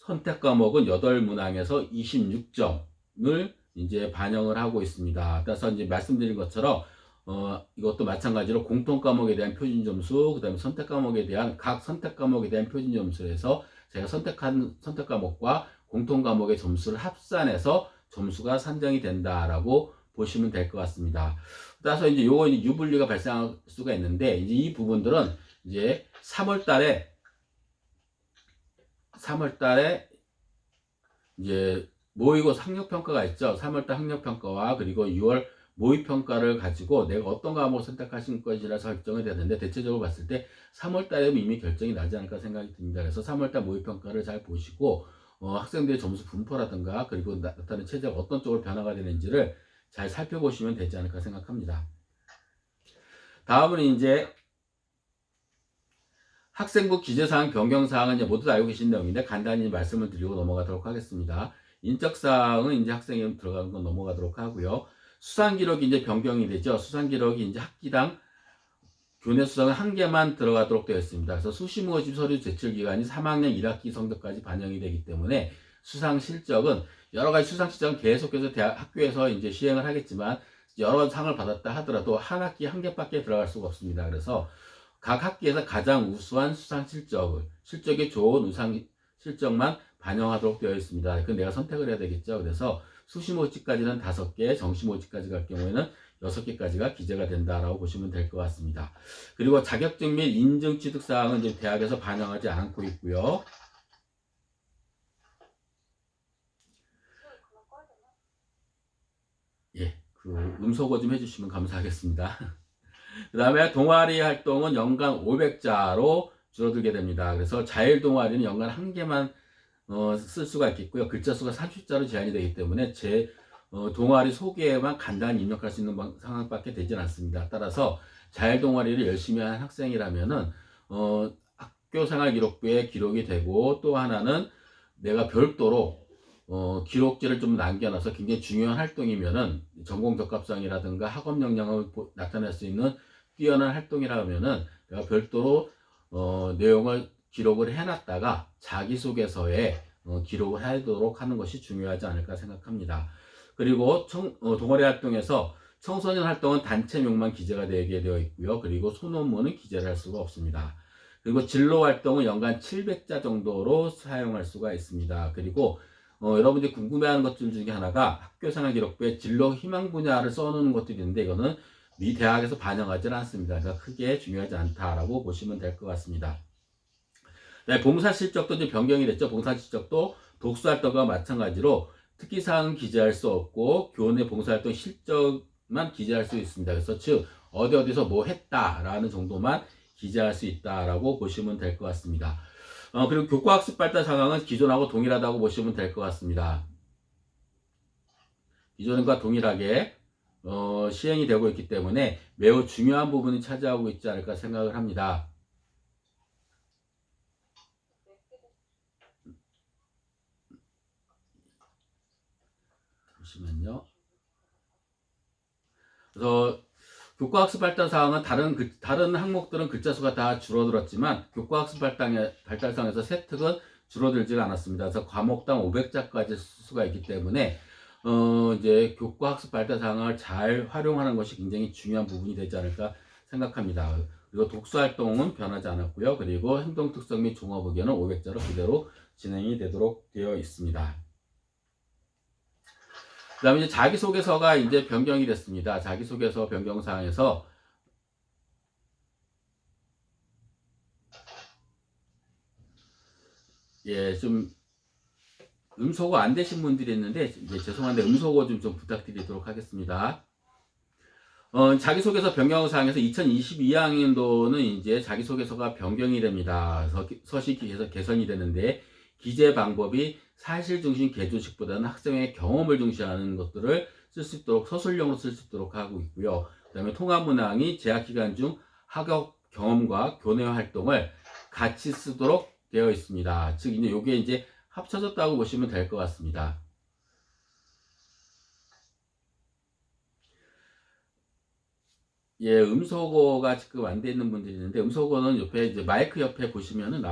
선택 과목은 8문항에서 26점을 이제 반영을 하고 있습니다. 따라서 이제 말씀드린 것처럼 이것도 마찬가지로 공통 과목에 대한 표준 점수, 그 다음에 선택 과목에 대한 각 선택 과목에 대한 표준 점수에서 제가 선택한 선택 과목과 공통 과목의 점수를 합산해서 점수가 산정이 된다라고 보시면 될 것 같습니다. 따라서 이제 요거 이제 유불리가 발생할 수가 있는데, 이제 이 부분들은 이제 3월 달에 이제 모의고사 학력평가가 있죠. 3월달 학력평가와 그리고 6월 모의평가를 가지고 내가 어떤 과목을 선택하신 것이라 결정이 되는데, 대체적으로 봤을 때 3월달에 이미 결정이 나지 않을까 생각이 듭니다. 그래서 3월달 모의평가를 잘 보시고 학생들의 점수 분포라든가 그리고 나타나는 체제가 어떤 쪽으로 변화가 되는지를 잘 살펴보시면 되지 않을까 생각합니다. 다음은 이제 학생부 기재사항 변경사항은 이제 모두 알고 계신 내용인데 간단히 말씀을 드리고 넘어가도록 하겠습니다. 인적사항은 이제 학생 이름 들어가는 건 넘어가도록 하고요. 수상기록이 이제 변경이 되죠. 수상기록이 이제 학기당 교내 수상은 1개만 들어가도록 되어 있습니다. 그래서 수시모집 서류 제출 기간이 3학년 1학기 성적까지 반영이 되기 때문에 수상 실적은 여러 가지 수상 실적은 계속해서 학교에서 이제 시행을 하겠지만 여러 상을 받았다 하더라도 한 학기 1개밖에 들어갈 수가 없습니다. 그래서 각 학기에서 가장 우수한 수상 실적이 좋은 우상 실적만 반영하도록 되어 있습니다. 그건 내가 선택을 해야 되겠죠. 그래서 수시 모집까지는 5개, 정시 모집까지 갈 경우에는 6개까지가 기재가 된다라고 보시면 될 것 같습니다. 그리고 자격증 및 인증 취득 사항은 이제 대학에서 반영하지 않고 있고요. 예, 그 음소거 좀 해주시면 감사하겠습니다. 그 다음에 동아리 활동은 연간 500자로 줄어들게 됩니다. 그래서 자율 동아리는 연간 1개만 쓸 수가 있겠고요. 글자 수가 30자로 제한이 되기 때문에 제 동아리 소개에만 간단히 입력할 수 있는 상황밖에 되진 않습니다. 따라서 자율 동아리를 열심히 한 학생이라면은 학교 생활 기록부에 기록이 되고, 또 하나는 내가 별도로 기록지를 좀 남겨놔서 굉장히 중요한 활동이면은 전공 적합성이라든가 학업 역량을 나타낼 수 있는 뛰어난 활동이라면은 내가 별도로 내용을 기록을 해놨다가 자기소개서에 기록을 하도록 하는 것이 중요하지 않을까 생각합니다. 그리고 동아리 활동에서 청소년 활동은 단체명만 기재가 되게 되어 있고요. 그리고 소논문은 기재를 할 수가 없습니다. 그리고 진로 활동은 연간 700자 정도로 사용할 수가 있습니다. 그리고 여러분들이 궁금해하는 것들 중에 하나가 학교생활 기록부에 진로 희망 분야를 써놓는 것들이 있는데, 이거는 미 대학에서 반영하지는 않습니다. 그러니까 크게 중요하지 않다라고 보시면 될 것 같습니다. 네, 봉사 실적도 좀 변경이 됐죠. 봉사 실적도 독서 활동과 마찬가지로 특기사항은 기재할 수 없고 교내 봉사활동 실적만 기재할 수 있습니다. 그래서 즉 어디서 뭐 했다라는 정도만 기재할 수 있다라고 보시면 될 것 같습니다. 그리고 교과학습 발달 상황은 기존하고 동일하다고 보시면 될 것 같습니다. 기존과 동일하게 시행이 되고 있기 때문에 매우 중요한 부분이 차지하고 있지 않을까 생각을 합니다. 잠시만요. 그래서 교과학습 발달 사항은 다른 항목들은 글자 수가 다 줄어들었지만 교과학습 발달상에서 세특은 줄어들지가 않았습니다. 그래서 과목당 500자까지 쓸 수가 있기 때문에 이제 교과학습 발달 사항을 잘 활용하는 것이 굉장히 중요한 부분이 되지 않을까 생각합니다. 그리고 독서 활동은 변하지 않았고요. 그리고 행동 특성 및 종합 의견은 500자로 그대로 진행이 되도록 되어 있습니다. 그 다음에 이제 자기소개서가 이제 변경이 됐습니다. 자기소개서 변경 사항에서 좀 음소거 안 되신 분들이 있는데 이제 죄송한데 음소거 좀 부탁드리도록 하겠습니다. 자기소개서 변경 사항에서 2022학년도는 이제 자기소개서가 변경이 됩니다. 서식에서 개선이 되는데 기재 방법이 사실 중심 개조식보다는 학생의 경험을 중시하는 것들을 쓸 수 있도록 서술형으로 쓸 수 있도록 하고 있고요. 그 다음에 통합문항이 재학 기간 중 학업 경험과 교내 활동을 같이 쓰도록 되어 있습니다. 즉 이제 요게 이제 합쳐졌다고 보시면 될 것 같습니다. 음소거가 지금 안 돼 있는 분들이 있는데, 음소거는 옆에 이제 마이크 옆에 보시면은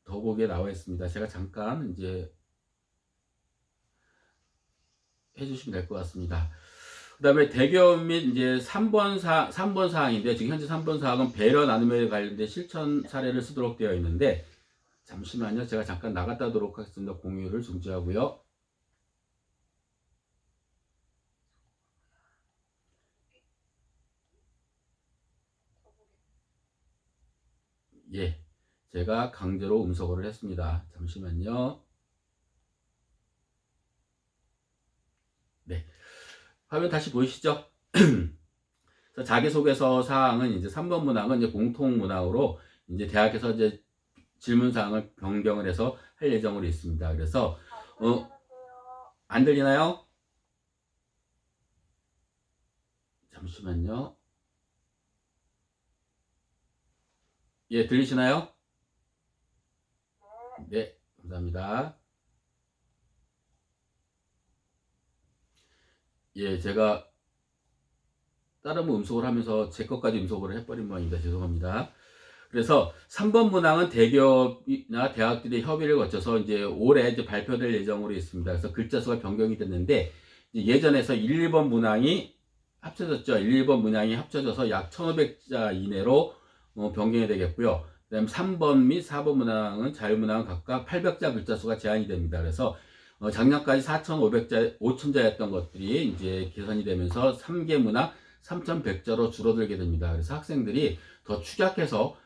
더보기에 나와 있습니다. 제가 잠깐 이제 해주시면 될 것 같습니다. 그 다음에 대기업 및 이제 3번 사항인데, 지금 현재 3번 사항은 배려 나눔에 관련된 실천 사례를 쓰도록 되어 있는데, 잠시만요. 제가 잠깐 나갔다 오도록 하겠습니다. 공유를 중지하고요. 제가 강제로 음소거를 했습니다. 잠시만요. 네. 화면 다시 보이시죠? 자기소개서 사항은 이제 3번 문항은 이제 공통 문항으로 이제 대학에서 이제 질문 사항을 변경을 해서 할 예정으로 있습니다. 그래서 안 들리나요? 잠시만요. 들리시나요? 네, 감사합니다. 제가 다른 분 음소거를 하면서 제 것까지 음소거를 해버린 모양입니다. 죄송합니다. 그래서 3번 문항은 대기업이나 대학들의 협의를 거쳐서 이제 올해 이제 발표될 예정으로 있습니다. 그래서 글자 수가 변경이 됐는데, 예전에서 1, 2번 문항이 합쳐졌죠. 1, 2번 문항이 합쳐져서 약 1500자 이내로 변경이 되겠고요. 그 다음 3번 및 4번 문항은 자유문항은 각각 800자 글자 수가 제한이 됩니다. 그래서 작년까지 4,500자, 5,000자였던 것들이 이제 개선이 되면서 3개 문항 3,100자로 줄어들게 됩니다. 그래서 학생들이 더 축약해서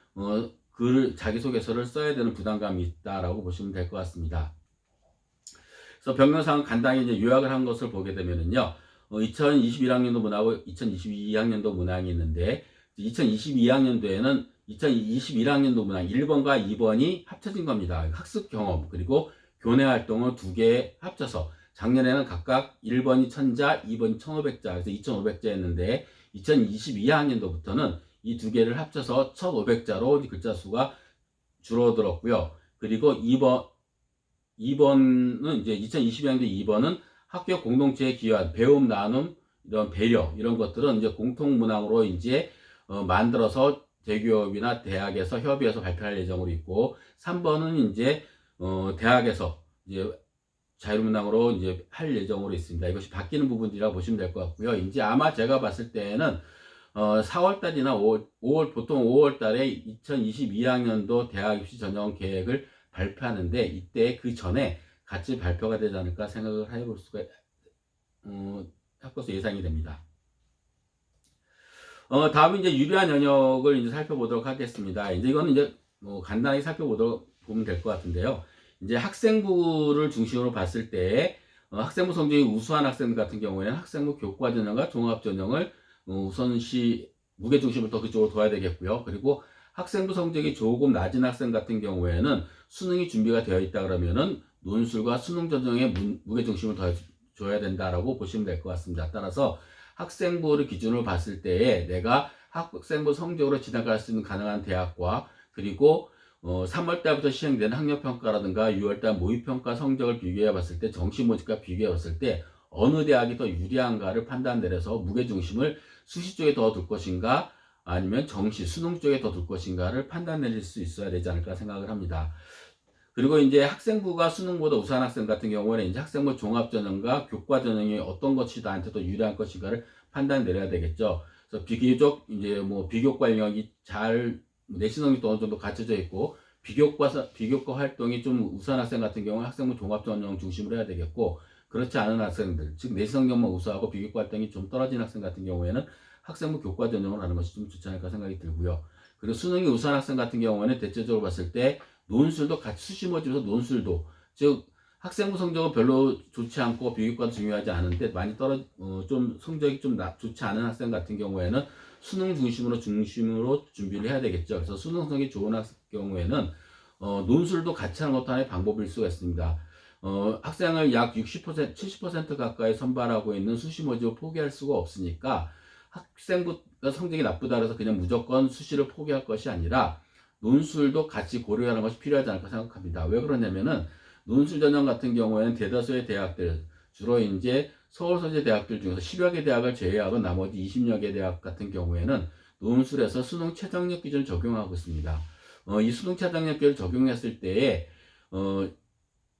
자기소개서를 써야 되는 부담감이 있다라고 보시면 될 것 같습니다. 그래서 변경사항은 간단히 이제 요약을 한 것을 보게 되면은요, 2021학년도 문항하고 2022학년도 문항이 있는데, 2022학년도에는 2021학년도 문항 1번과 2번이 합쳐진 겁니다. 학습 경험, 그리고 교내 활동을 두 개 합쳐서 작년에는 각각 1번이 1000자, 2번이 1500자, 그래서 2500자였는데 2022학년도부터는 이 두 개를 합쳐서 1500자로 글자 수가 줄어들었고요. 그리고 2번은 이제 2022학년도 2번은 학교 공동체에 기여한 배움, 나눔, 이런 배려, 이런 것들은 이제 공통 문항으로 이제 만들어서 대기업이나 대학에서 협의해서 발표할 예정으로 있고, 3번은 이제 대학에서 이제 자유문항으로 이제 할 예정으로 있습니다. 이것이 바뀌는 부분이라고 보시면 될 것 같고요. 이제 아마 제가 봤을 때는 4월달이나 5월, 보통 5월달에 2022학년도 대학 입시 전형 계획을 발표하는데, 이때 그 전에 같이 발표가 되지 않을까 생각을 해볼 수가 학교에서 예상이 됩니다. 다음은 이제 유리한 연역을 이제 살펴보도록 하겠습니다. 이제 이거는 이제 간단하게 살펴보도록 보면 될 것 같은데요. 이제 학생부를 중심으로 봤을 때 학생부 성적이 우수한 학생들 같은 경우에는 학생부 교과 전형과 종합 전형을 우선시 무게 중심을 더 그쪽으로 둬야 되겠고요. 그리고 학생부 성적이 조금 낮은 학생 같은 경우에는 수능이 준비가 되어 있다 그러면은 논술과 수능 전형에 무게 중심을 더 줘야 된다라고 보시면 될 것 같습니다. 따라서 학생부를 기준으로 봤을 때에 내가 학생부 성적으로 진학할 수 있는 가능한 대학과, 그리고 3월달부터 시행되는 학력평가라든가 6월달 모의평가 성적을 비교해 봤을 때, 정시 모집과 비교해 봤을 때 어느 대학이 더 유리한가를 판단 내려서 무게중심을 수시 쪽에 더 둘 것인가 아니면 정시, 수능 쪽에 더 둘 것인가를 판단 내릴 수 있어야 되지 않을까 생각을 합니다. 그리고 이제 학생부가 수능보다 우수한 학생 같은 경우에는 이제 학생부 종합전형과 교과전형이 어떤 것이 나한테 더 유리한 것인가를 판단 내려야 되겠죠. 그래서 비교적 이제 뭐 비교과 영역이 잘 내신 능력도 어느 정도 갖춰져 있고, 비교과 활동이 좀 우수한 학생 같은 경우는 학생부 종합전형 중심으로 해야 되겠고, 그렇지 않은 학생들, 즉 내신 성적만 우수하고 비교과 활동이 좀 떨어진 학생 같은 경우에는 학생부 교과 전형을 하는 것이 좀 좋지 않을까 생각이 들고요. 그리고 수능이 우수한 학생 같은 경우에는 대체적으로 봤을 때 논술도 같이 수시 모집에서 논술도, 즉 학생부 성적은 별로 좋지 않고 비교과도 중요하지 않은데 많이 좀 성적이 좀 좋지 않은 학생 같은 경우에는 수능 중심으로 준비를 해야 되겠죠. 그래서 수능 성적이 좋은 학생 경우에는 논술도 같이 하는 것도 하나의 방법일 수가 있습니다. 학생을 약 60%, 70% 가까이 선발하고 있는 수시 모집을 포기할 수가 없으니까 학생부가 성적이 나쁘다 그래서 그냥 무조건 수시를 포기할 것이 아니라 논술도 같이 고려하는 것이 필요하지 않을까 생각합니다. 왜 그러냐면은 논술 전형 같은 경우에는 대다수의 대학들, 주로 이제 서울 소재 대학들 중에서 10여 개 대학을 제외하고 나머지 20여 개 대학 같은 경우에는 논술에서 수능 최저학력 기준을 적용하고 있습니다. 이 수능 최저학력 기준을 적용했을 때에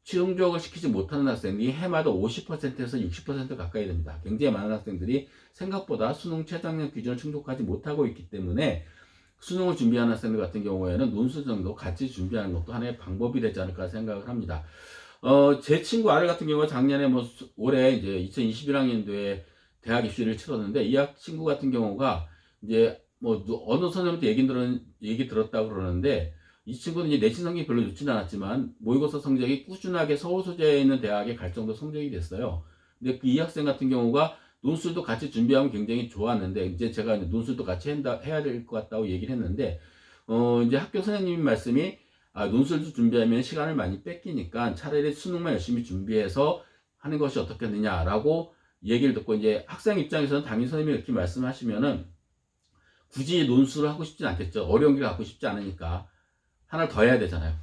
충족을 시키지 못하는 학생이 해마다 50%에서 60% 가까이 됩니다. 굉장히 많은 학생들이 생각보다 수능 최저학력 기준을 충족하지 못하고 있기 때문에 수능을 준비하는 학생들 같은 경우에는 논술 정도 같이 준비하는 것도 하나의 방법이 되지 않을까 생각을 합니다. 제 친구 아들 같은 경우가 작년에 올해 이제 2021학년도에 대학 입시를 치렀는데, 이 친구 같은 경우가 이제 어느 선생님한테 얘기 들었다고 그러는데, 이 친구는 이제 내신 성적이 별로 좋지는 않았지만 모의고사 성적이 꾸준하게 서울 소재에 있는 대학에 갈 정도 성적이 됐어요. 근데 이 학생 같은 경우가 논술도 같이 준비하면 굉장히 좋았는데, 이제 제가 논술도 같이 해야 될 것 같다고 얘기를 했는데, 이제 학교 선생님 말씀이, 논술도 준비하면 시간을 많이 뺏기니까 차라리 수능만 열심히 준비해서 하는 것이 어떻겠느냐라고 얘기를 듣고, 이제 학생 입장에서는 담임 선생님이 이렇게 말씀하시면은 굳이 논술을 하고 싶진 않겠죠. 어려운 길 갖고 싶지 않으니까. 하나를 더 해야 되잖아요.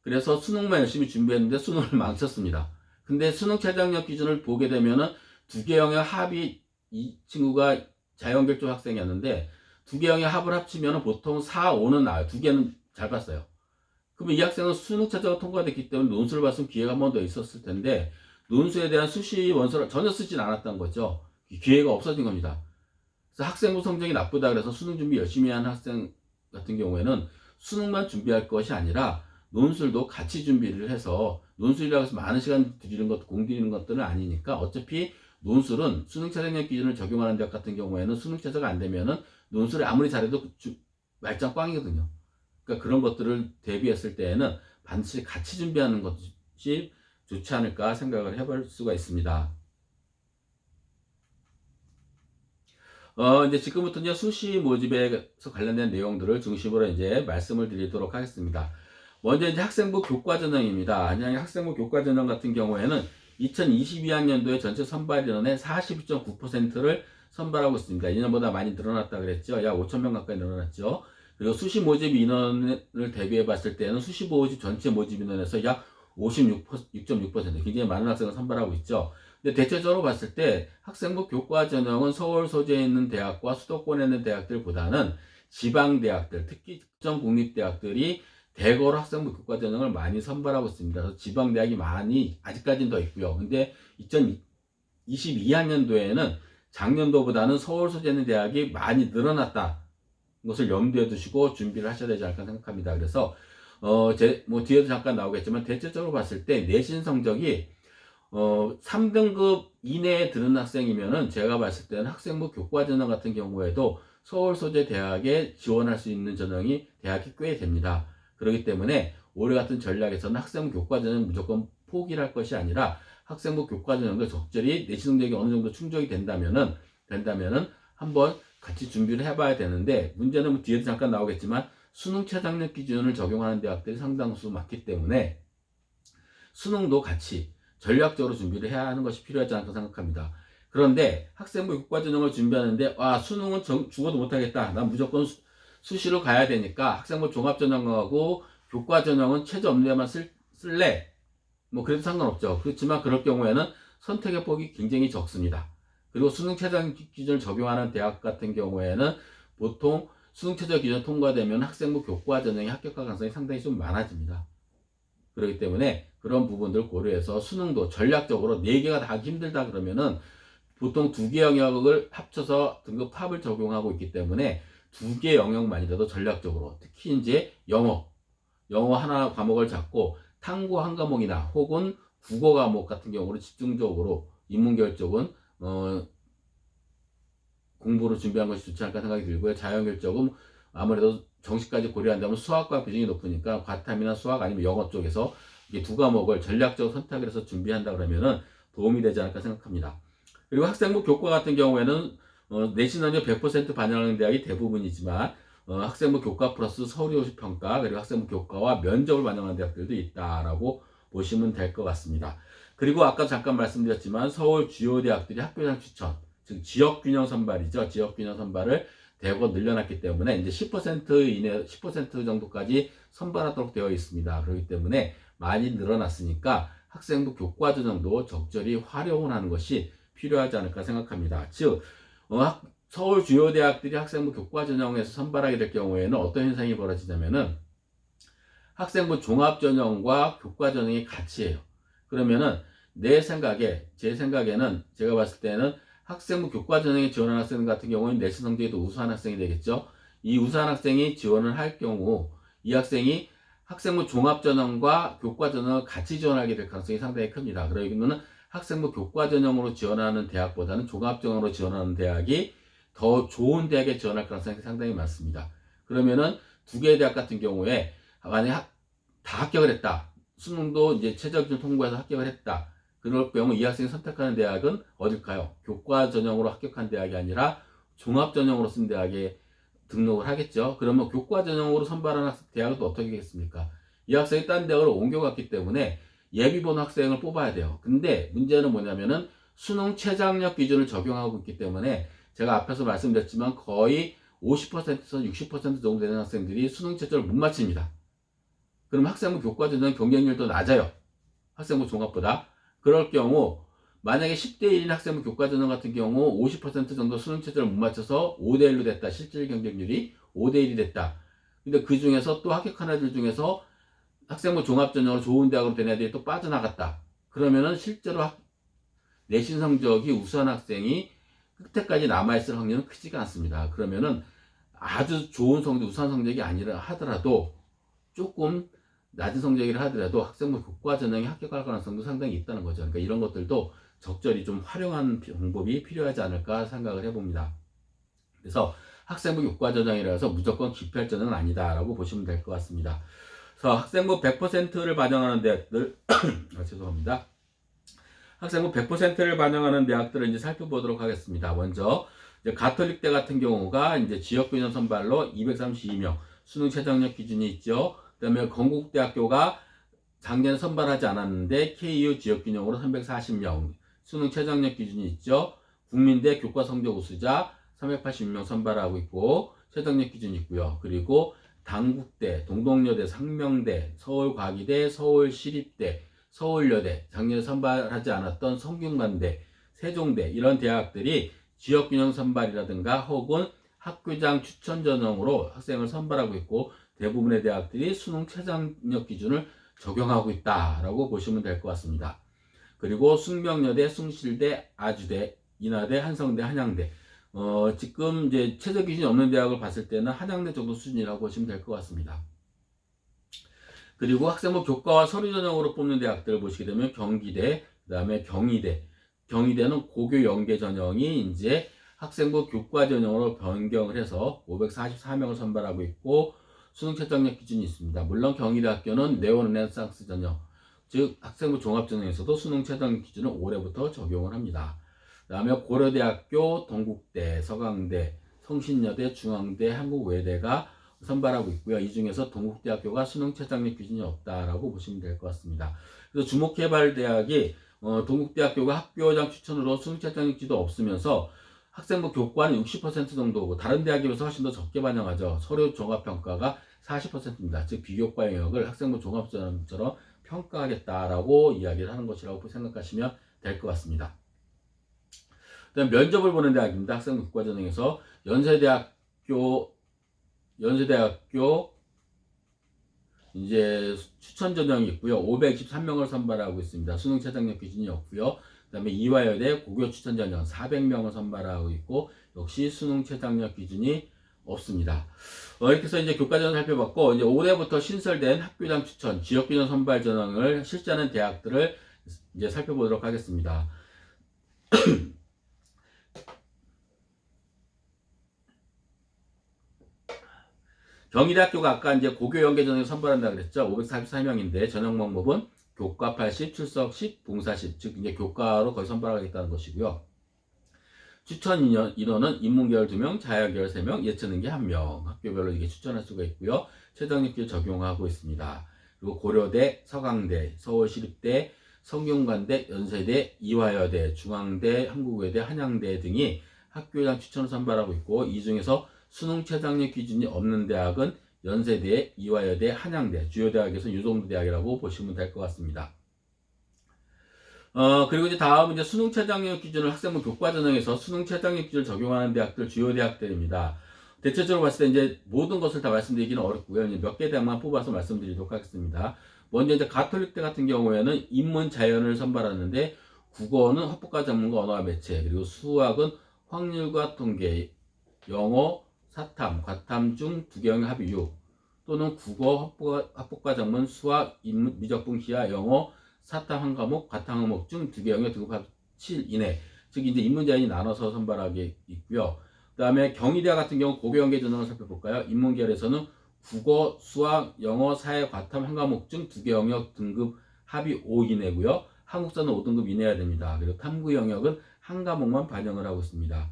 그래서 수능만 열심히 준비했는데 수능을 망쳤습니다. 근데 수능 최저학력 기준을 보게 되면은 두 개 영역 합이, 이 친구가 자연결 쪽 학생이었는데 두 개 영역 합을 합치면 보통 4, 5는 나와요. 두 개는 잘 봤어요. 그러면 이 학생은 수능 최저가 통과됐기 때문에 논술을 봤으면 기회가 한 번 더 있었을 텐데 논술에 대한 수시 원서를 전혀 쓰진 않았던 거죠. 기회가 없어진 겁니다. 그래서 학생부 성적이 나쁘다 그래서 수능 준비 열심히 하는 학생 같은 경우에는 수능만 준비할 것이 아니라 논술도 같이 준비를 해서, 논술이라고 해서 많은 시간 들이는 것, 공들이는 것들은 아니니까 어차피 논술은 수능 최저학력 기준을 적용하는 데 같은 경우에는 수능 최저가 안 되면은 논술을 아무리 잘해도 말짱 꽝이거든요. 그러니까 그런 것들을 대비했을 때에는 반드시 같이 준비하는 것이 좋지 않을까 생각을 해볼 수가 있습니다. 이제 지금부터 이제 수시 모집에서 관련된 내용들을 중심으로 이제 말씀을 드리도록 하겠습니다. 먼저 이제 학생부 교과 전형입니다. 안양의 학생부 교과 전형 같은 경우에는 2022학년도에 전체 선발 인원의 42.9%를 선발하고 있습니다. 2년보다 많이 늘어났다 그랬죠. 약 5,000명 가까이 늘어났죠. 그리고 수시 모집 인원을 대비해 봤을 때는 수시 모집 전체 모집 인원에서 약 56.6% 굉장히 많은 학생을 선발하고 있죠. 근데 대체적으로 봤을 때 학생부 교과 전형은 서울 소재에 있는 대학과 수도권에 있는 대학들보다는 지방 대학들, 특히 특정 공립대학들이 대거로 학생부 교과 전형을 많이 선발하고 있습니다. 그래서 지방 대학이 많이 아직까지는 더 있고요. 근데 2022학년도에는 작년도보다는 서울 소재 있는 대학이 많이 늘어났다. 것을 염두에 두시고 준비를 하셔야 되지 않을까 생각합니다. 그래서 뒤에도 잠깐 나오겠지만 대체적으로 봤을 때 내신 성적이 3등급 이내에 드는 학생이면은 제가 봤을 때는 학생부 교과 전형 같은 경우에도 서울 소재 대학에 지원할 수 있는 전형이 대학이 꽤 됩니다. 그렇기 때문에 올해 같은 전략에서는 학생부 교과 전형 무조건 포기를 할 것이 아니라 학생부 교과 전형도 적절히 내신 성적이 어느 정도 충족이 된다면은 한번 같이 준비를 해봐야 되는데, 문제는 뭐 뒤에도 잠깐 나오겠지만 수능 최장력 기준을 적용하는 대학들이 상당수 많기 때문에 수능도 같이 전략적으로 준비를 해야 하는 것이 필요하지 않을까 생각합니다. 그런데 학생부 교과 전형을 준비하는데 수능은 죽어도 못하겠다, 난 무조건 수시로 가야 되니까 학생부 종합 전형하고 교과 전형은 최저 업무에만 쓸래, 뭐 그래도 상관없죠. 그렇지만 그럴 경우에는 선택의 폭이 굉장히 적습니다. 그리고 수능 최저 기준을 적용하는 대학 같은 경우에는 보통 수능 최저 기준 통과되면 학생부 교과 전형의 합격화 가능성이 상당히 좀 많아집니다. 그렇기 때문에 그런 부분들 고려해서 수능도 전략적으로 4개가 다 하기 힘들다 그러면은 보통 2개 영역을 합쳐서 등급 합을 적용하고 있기 때문에 2개 영역만이라도 전략적으로, 특히 이제 영어 하나 과목을 잡고 탐구 한 과목이나 혹은 국어 과목 같은 경우로 집중적으로 인문계열 쪽은 공부를 준비한 것이 좋지 않을까 생각이 들고요. 자연계열 쪽은 아무래도 정시까지 고려한다면 수학과 비중이 높으니까 과탐이나 수학 아니면 영어 쪽에서 이게 2과목을 전략적으로 선택을 해서 준비한다 그러면은 도움이 되지 않을까 생각합니다. 그리고 학생부 교과 같은 경우에는 내신 능력 100% 반영하는 대학이 대부분이지만 학생부 교과 플러스 서울이오시 평가, 그리고 학생부 교과와 면접을 반영하는 대학들도 있다라고 보시면 될 것 같습니다. 그리고 아까 잠깐 말씀드렸지만 서울 주요 대학들이 학교장 추천, 즉 지역균형 선발이죠. 지역균형 선발을 대거 늘려놨기 때문에 이제 10% 이내 10% 정도까지 선발하도록 되어 있습니다. 그렇기 때문에 많이 늘어났으니까 학생부 교과 전형도 적절히 활용을 하는 것이 필요하지 않을까 생각합니다. 즉 서울 주요 대학들이 학생부 교과 전형에서 선발하게 될 경우에는 어떤 현상이 벌어지냐면은 학생부 종합 전형과 교과 전형이 같이 해요. 그러면은 제 생각에는 제가 봤을 때는 학생부 교과 전형에 지원하는 학생 같은 경우는 내신 성적이 더 우수한 학생이 되겠죠. 이 우수한 학생이 지원을 할 경우 이 학생이 학생부 종합 전형과 교과 전형을 같이 지원하게 될 가능성이 상당히 큽니다. 그러면 학생부 교과 전형으로 지원하는 대학보다는 종합 전형으로 지원하는 대학이 더 좋은 대학에 지원할 가능성이 상당히 많습니다. 그러면은 2개의 대학 같은 경우에 만약에 다 합격을 했다, 수능도 이제 최저 기준 통과해서 합격을 했다, 그럴 경우 이 학생이 선택하는 대학은 어딜까요? 교과 전형으로 합격한 대학이 아니라 종합 전형으로 쓴 대학에 등록을 하겠죠. 그러면 교과 전형으로 선발한 대학은 또 어떻게 하겠습니까? 이 학생이 딴 대학으로 옮겨갔기 때문에 예비번 학생을 뽑아야 돼요. 근데 문제는 뭐냐면은 수능 최장력 기준을 적용하고 있기 때문에 제가 앞에서 말씀드렸지만 거의 50%에서 60% 정도 되는 학생들이 수능 최저를 못 마칩니다. 그럼 학생부 교과 전형 경쟁률도 낮아요. 학생부 종합보다. 그럴 경우 만약에 10대 1인 학생부 교과 전형 같은 경우 50% 정도 수능 최저를 못 맞춰서 5대 1로 됐다. 실질 경쟁률이 5대 1이 됐다. 근데 그 중에서 또 합격한 애들 중에서 학생부 종합 전형으로 좋은 대학으로 된 애들이 또 빠져나갔다. 그러면은 실제로 내신 성적이 우수한 학생이 끝에까지 남아있을 확률은 크지가 않습니다. 그러면은 아주 좋은 성적, 우수한 성적이 아니라 하더라도 조금 낮은 성적이라 하더라도 학생부 교과 전형에 합격할 가능성도 상당히 있다는 거죠. 그러니까 이런 것들도 적절히 좀 활용하는 방법이 필요하지 않을까 생각을 해봅니다. 그래서 학생부 교과 전형이라서 무조건 기피할 전형은 아니다라고 보시면 될 것 같습니다. 그래서 학생부 100%를 반영하는 대학들, 죄송합니다. 학생부 100%를 반영하는 대학들을 이제 살펴보도록 하겠습니다. 먼저 이제 가톨릭대 같은 경우가 이제 지역균형 선발로 232명, 수능 최저학력 기준이 있죠. 그다음에 건국대학교가 작년에 선발하지 않았는데 KU 지역균형으로 340명 수능 최저학력 기준이 있죠. 국민대 교과 성적 우수자 386명 선발하고 있고 최저학력 기준이 있고요. 그리고 당국대, 동덕여대, 상명대, 서울과기대, 서울시립대, 서울여대, 작년에 선발하지 않았던 성균관대, 세종대 이런 대학들이 지역균형 선발이라든가 혹은 학교장 추천 전형으로 학생을 선발하고 있고 대부분의 대학들이 수능 최저학력 기준을 적용하고 있다라고 보시면 될 것 같습니다. 그리고 숙명여대, 숭실대, 아주대, 인하대, 한성대, 한양대 지금 이제 최저 기준이 없는 대학을 봤을 때는 한양대 정도 수준이라고 보시면 될 것 같습니다. 그리고 학생부 교과와 서류 전형으로 뽑는 대학들을 보시게 되면 경기대, 그 다음에 경희대. 경희대는 고교 연계 전형이 이제 학생부 교과 전형으로 변경을 해서 544명을 선발하고 있고 수능 최저학력 기준이 있습니다. 물론 경희대학교는 네오르네상스 전형, 즉 학생부 종합전형에서도 수능 최저학력 기준을 올해부터 적용을 합니다. 그 다음에 고려대학교, 동국대, 서강대, 성신여대, 중앙대, 한국외대가 선발하고 있고요. 이 중에서 동국대학교가 수능 최저학력 기준이 없다라고 보시면 될 것 같습니다. 그래서 주목해볼 대학이 동국대학교가 학교장 추천으로 수능 최저학력 기준도 없으면서 학생부 교과는 60% 정도고 다른 대학에 비해서 훨씬 더 적게 반영하죠. 서류 종합평가가 40%입니다. 즉 비교과 영역을 학생부 종합전형처럼 평가하겠다라고 이야기를 하는 것이라고 생각하시면 될 것 같습니다. 그다음 면접을 보는 대학입니다. 학생부 교과 전형에서 연세대학교 이제 추천 전형이 있고요. 523명을 선발하고 있습니다. 수능 최저학력 기준이 없고요. 그 다음에 이화여대 고교 추천 전형 400명을 선발하고 있고 역시 수능 최저학력 기준이 없습니다. 이렇게 해서 이제 교과전을 살펴봤고 이제 올해부터 신설된 학교장 추천 지역균형 선발 전형을 실시하는 대학들을 이제 살펴보도록 하겠습니다. 경희대학교가 아까 이제 고교 연계 전형을 선발한다 그랬죠. 544명인데 전형 방법은 교과 80, 출석 10, 봉사 10, 즉 이제 교과로 거의 선발하겠다는 것이고요. 추천 인원은 인문계열 2명, 자연계열 3명, 예체능계 1명. 학교별로 이게 추천할 수가 있고요. 최저학력을 적용하고 있습니다. 그리고 고려대, 서강대, 서울시립대, 성균관대, 연세대, 이화여대, 중앙대, 한국외대, 한양대 등이 학교장 추천을 선발하고 있고 이 중에서 수능 최저학력 기준이 없는 대학은 연세대, 이화여대, 한양대, 주요 대학에서 이 정도 대학이라고 보시면 될 것 같습니다. 그리고 이제 다음은 이제 수능 최저학력 기준을 학생부 교과 전형에서 수능 최저학력 기준을 적용하는 대학들, 주요 대학들입니다. 대체적으로 봤을 때 이제 모든 것을 다 말씀드리기는 어렵고요. 이제 몇 개 대학만 뽑아서 말씀드리도록 하겠습니다. 먼저 이제 가톨릭대 같은 경우에는 인문 자연을 선발하는데 국어는 화법과 전문과 언어와 매체, 그리고 수학은 확률과 통계, 영어, 사탐, 과탐 중 두 개형의 합이 6 또는 국어, 합법과 전문, 수학, 인문, 미적분, 기하, 영어, 사탐 한 과목, 과탐 한 과목 중 두 개형의 등급 합 7 이내. 즉 이제 인문자연이 나눠서 선발하게 있고요. 그 다음에 경희대 같은 경우 고교 연계 전형을 살펴볼까요? 인문계열에서는 국어, 수학, 영어, 사회, 과탐 한 과목 중 두 개 영역 등급 합이 5 이내고요. 한국사는 5등급 이내야 됩니다. 그리고 탐구 영역은 한 과목만 반영을 하고 있습니다.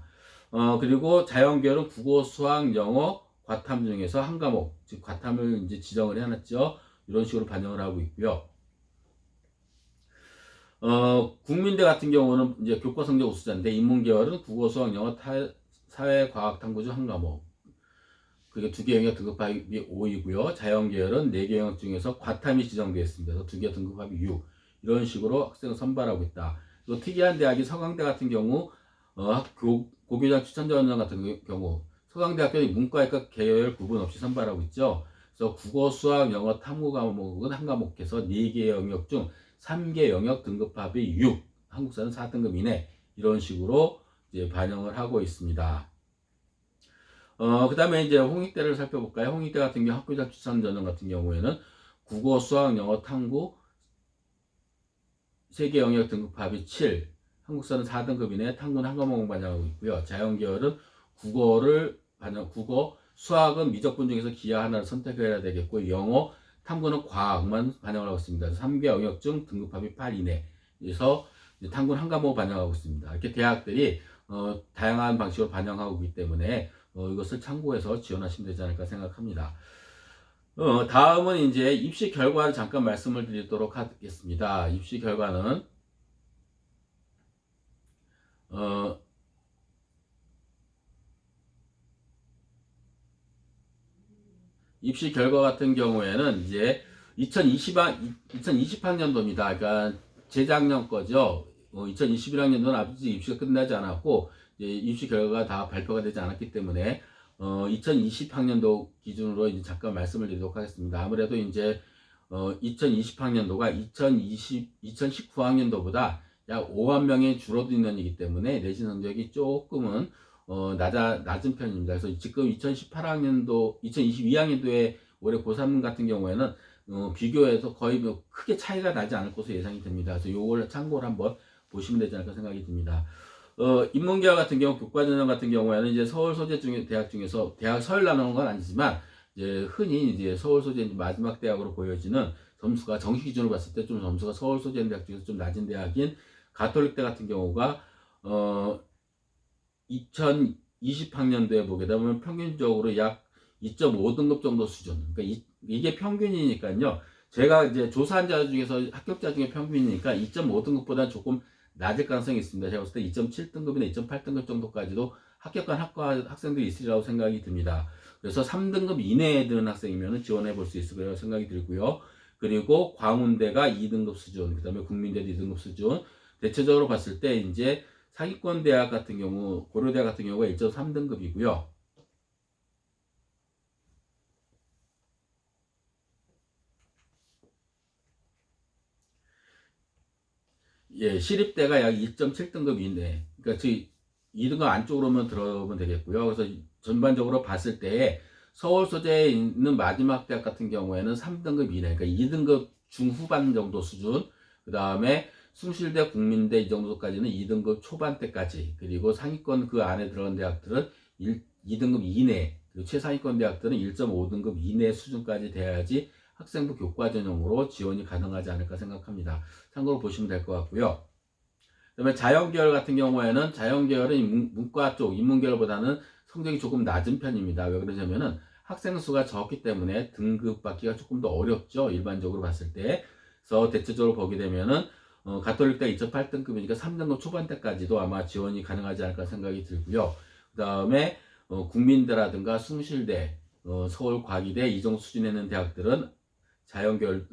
그리고 자연계열은 국어, 수학, 영어, 과탐 중에서 한 과목, 즉 과탐을 이제 지정을 해놨죠. 이런 식으로 반영을 하고 있고요. 국민대 같은 경우는 이제 교과 성적 우수자인데 인문계열은 국어, 수학, 영어, 사회, 과학, 탐구 중 한 과목. 그게 두 개 영역 등급합이 5이고요. 자연계열은 4개 영역 중에서 과탐이 지정되어 있습니다. 그래서 두 개 등급합이 6. 이런 식으로 학생을 선발하고 있다. 그리고 특이한 대학이 서강대 같은 경우 고교장 추천 전형 같은 경우 서강대학교는 문과학과 계열 구분 없이 선발하고 있죠. 그래서 국어, 수학, 영어, 탐구 과목은 한 과목에서 4개 영역 중 3개 영역 등급합이 6, 한국사는 4등급 이내 이런 식으로 이제 반영을 하고 있습니다. 그 다음에 이제 홍익대를 살펴볼까요? 홍익대 같은 경우 학교장 추천 전형 같은 경우에는 국어, 수학, 영어, 탐구 3개 영역 등급합이 7, 한국사는 4등급 이내 탐구는 한 과목을 반영하고 있고요. 자연계열은 국어, 수학은 미적분 중에서 기하 하나를 선택해야 되겠고 영어, 탐구는 과학만 반영을 하고 있습니다. 3개 영역 중 등급합이 8 이내. 그래서 탐구는 한 과목을 반영하고 있습니다. 이렇게 대학들이 다양한 방식으로 반영하고 있기 때문에 이것을 참고해서 지원하시면 되지 않을까 생각합니다. 다음은 이제 입시 결과를 잠깐 말씀을 드리도록 하겠습니다. 입시 결과는, 어, 입시 결과 같은 경우에는 이제 2020학년도입니다. 그러니까 재작년 거죠. 2021학년도는 아직 입시가 끝나지 않았고, 이제 입시 결과가 다 발표가 되지 않았기 때문에, 2020학년도 기준으로 이제 잠깐 말씀을 드리도록 하겠습니다. 아무래도 이제, 2020학년도가 2019학년도보다 약 5만 명이 줄어든 년이기 때문에 내신 성적이 조금은 낮은 편입니다. 그래서 지금 2022학년도에 올해 고3 같은 경우에는 비교해서 거의 뭐 크게 차이가 나지 않을 것으로 예상이 됩니다. 그래서 요걸 참고를 한번 보시면 되지 않을까 생각이 듭니다. 인문계열 같은 경우, 교과전형 같은 경우에는 이제 서울 소재 중에 대학 중에서 대학 서열 나누는 건 아니지만 이제 흔히 이제 서울 소재 마지막 대학으로 보여지는 점수가 정시 기준으로 봤을 때 좀 점수가 서울 소재 대학 중에서 좀 낮은 대학인 가톨릭대 같은 경우가 2020학년도에 보게 되면 평균적으로 약 2.5등급 정도 수준. 그러니까 이게 평균이니까요. 제가 이제 조사한 자 중에서 합격자 중에 평균이니까 2.5등급보다 조금 낮을 가능성이 있습니다. 제가 봤을 때 2.7등급이나 2.8등급 정도까지도 합격한 학생들이 있으리라고 생각이 듭니다. 그래서 3등급 이내에 드는 학생이면 지원해 볼 수 있을 거라고 생각이 들고요. 그리고 광운대가 2등급 수준, 그 다음에 국민대도 2등급 수준. 대체적으로 봤을 때 이제 상위권 대학 같은 경우, 고려대학 같은 경우가 1.3등급이고요. 예, 시립대가 약 2.7등급 이내. 그러니까 2등급 안쪽으로만 들어오면 되겠고요. 그래서 전반적으로 봤을 때 서울 소재에 있는 마지막 대학 같은 경우에는 3등급 이내, 그러니까 2등급 중후반 정도 수준. 그 다음에 숭실대, 국민대 이 정도까지는 2등급 초반대까지. 그리고 상위권 그 안에 들어간 대학들은 2등급 이내. 그리고 최상위권 대학들은 1.5등급 이내 수준까지 돼야지 학생부 교과 전형으로 지원이 가능하지 않을까 생각합니다. 참고로 보시면 될 것 같고요. 그다음에 자연계열 같은 경우에는 자연계열은 문과 쪽 인문계열보다는 성적이 조금 낮은 편입니다. 왜 그러냐면은 학생 수가 적기 때문에 등급 받기가 조금 더 어렵죠. 일반적으로 봤을 때. 그래서 대체적으로 보게 되면은 가톨릭대 2.8등급이니까 3등급 초반대까지도 아마 지원이 가능하지 않을까 생각이 들고요. 그 다음에 국민대라든가 숭실대, 서울과기대 이 정도 수준에 있는 대학들은 자연계열은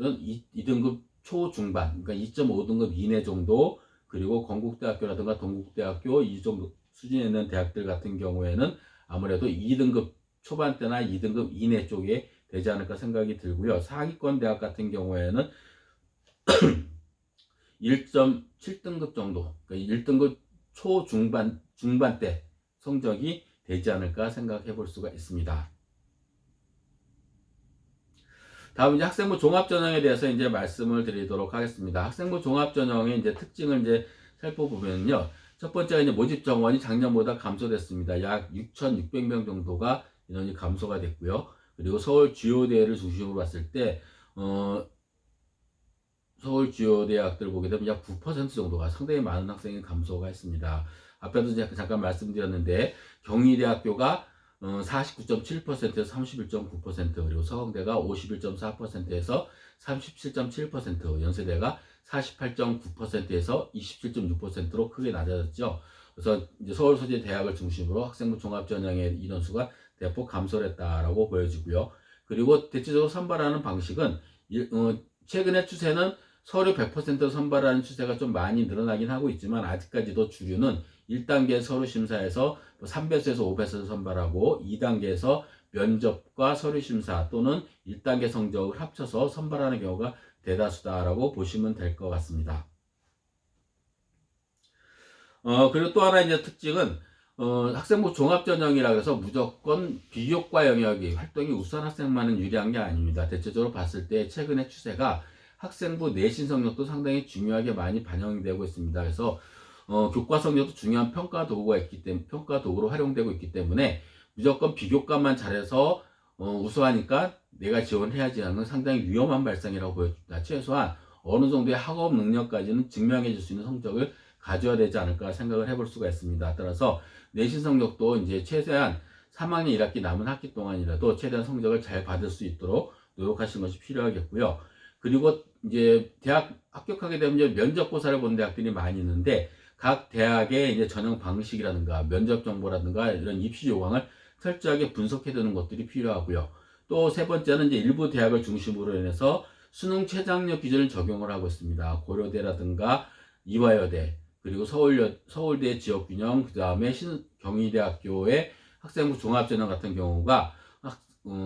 2등급 초중반, 그러니까 2.5등급 이내 정도, 그리고 건국대학교라든가 동국대학교 이 정도 수준에 있는 대학들 같은 경우에는 아무래도 2등급 초반대나 2등급 이내 쪽에 되지 않을까 생각이 들고요. 상위권 대학 같은 경우에는 1.7등급 정도, 그러니까 1등급 초중반, 중반대 성적이 되지 않을까 생각해 볼 수가 있습니다. 다음 이제 학생부 종합전형에 대해서 이제 말씀을 드리도록 하겠습니다. 학생부 종합전형의 이제 특징을 이제 살펴보면요. 첫 번째가 이제 모집 정원이 작년보다 감소됐습니다. 약 6,600명 정도가 인원이 감소가 됐고요. 그리고 서울 주요 대를 중심으로 봤을 때, 서울 주요 대학들 보게 되면 약 9% 정도가 상당히 많은 학생이 감소가 했습니다. 앞에도 잠깐 말씀드렸는데, 경희대학교가 49.7%에서 31.9%, 그리고 서강대가 51.4%에서 37.7%, 연세대가 48.9%에서 27.6%로 크게 낮아졌죠. 그래서 이제 서울 소재 대학을 중심으로 학생부 종합전형의 인원수가 대폭 감소를 했다라고 보여지고요. 그리고 대체적으로 선발하는 방식은 최근의 추세는 서류 100% 선발하는 추세가 좀 많이 늘어나긴 하고 있지만 아직까지도 주류는 1단계 서류 심사에서 3배수에서 5배수 선발하고 2단계에서 면접과 서류 심사 또는 1단계 성적을 합쳐서 선발하는 경우가 대다수다라고 보시면 될 것 같습니다. 그리고 또 하나 이제 특징은 학생부 종합전형이라 그래서 무조건 비교과 영역이 활동이 우수한 학생만은 유리한 게 아닙니다. 대체적으로 봤을 때 최근의 추세가 학생부 내신 성적도 상당히 중요하게 많이 반영이 되고 있습니다. 그래서 교과 성적도 중요한 평가 도구가 있기 때문에 평가 도구로 활용되고 있기 때문에 무조건 비교과만 잘해서 우수하니까 내가 지원해야지 하는 상당히 위험한 발상이라고 보여집니다. 최소한 어느 정도의 학업 능력까지는 증명해 줄 수 있는 성적을 가져야 되지 않을까 생각을 해볼 수가 있습니다. 따라서 내신 성적도 이제 최대한 3학년 1학기 남은 학기 동안이라도 최대한 성적을 잘 받을 수 있도록 노력하시는 것이 필요하겠고요. 그리고 이제 대학 합격하게 되면 이제 면접고사를 보는 대학들이 많이 있는데 각 대학의 이제 전형 방식이라든가 면접 정보라든가 이런 입시 요강을 철저하게 분석해 두는 것들이 필요하고요. 또 세 번째는 이제 일부 대학을 중심으로 인해서 수능 최장력 기준을 적용을 하고 있습니다. 고려대라든가 이화여대, 그리고 서울대 지역균형, 그 다음에 경희대학교의 학생부 종합전형 같은 경우가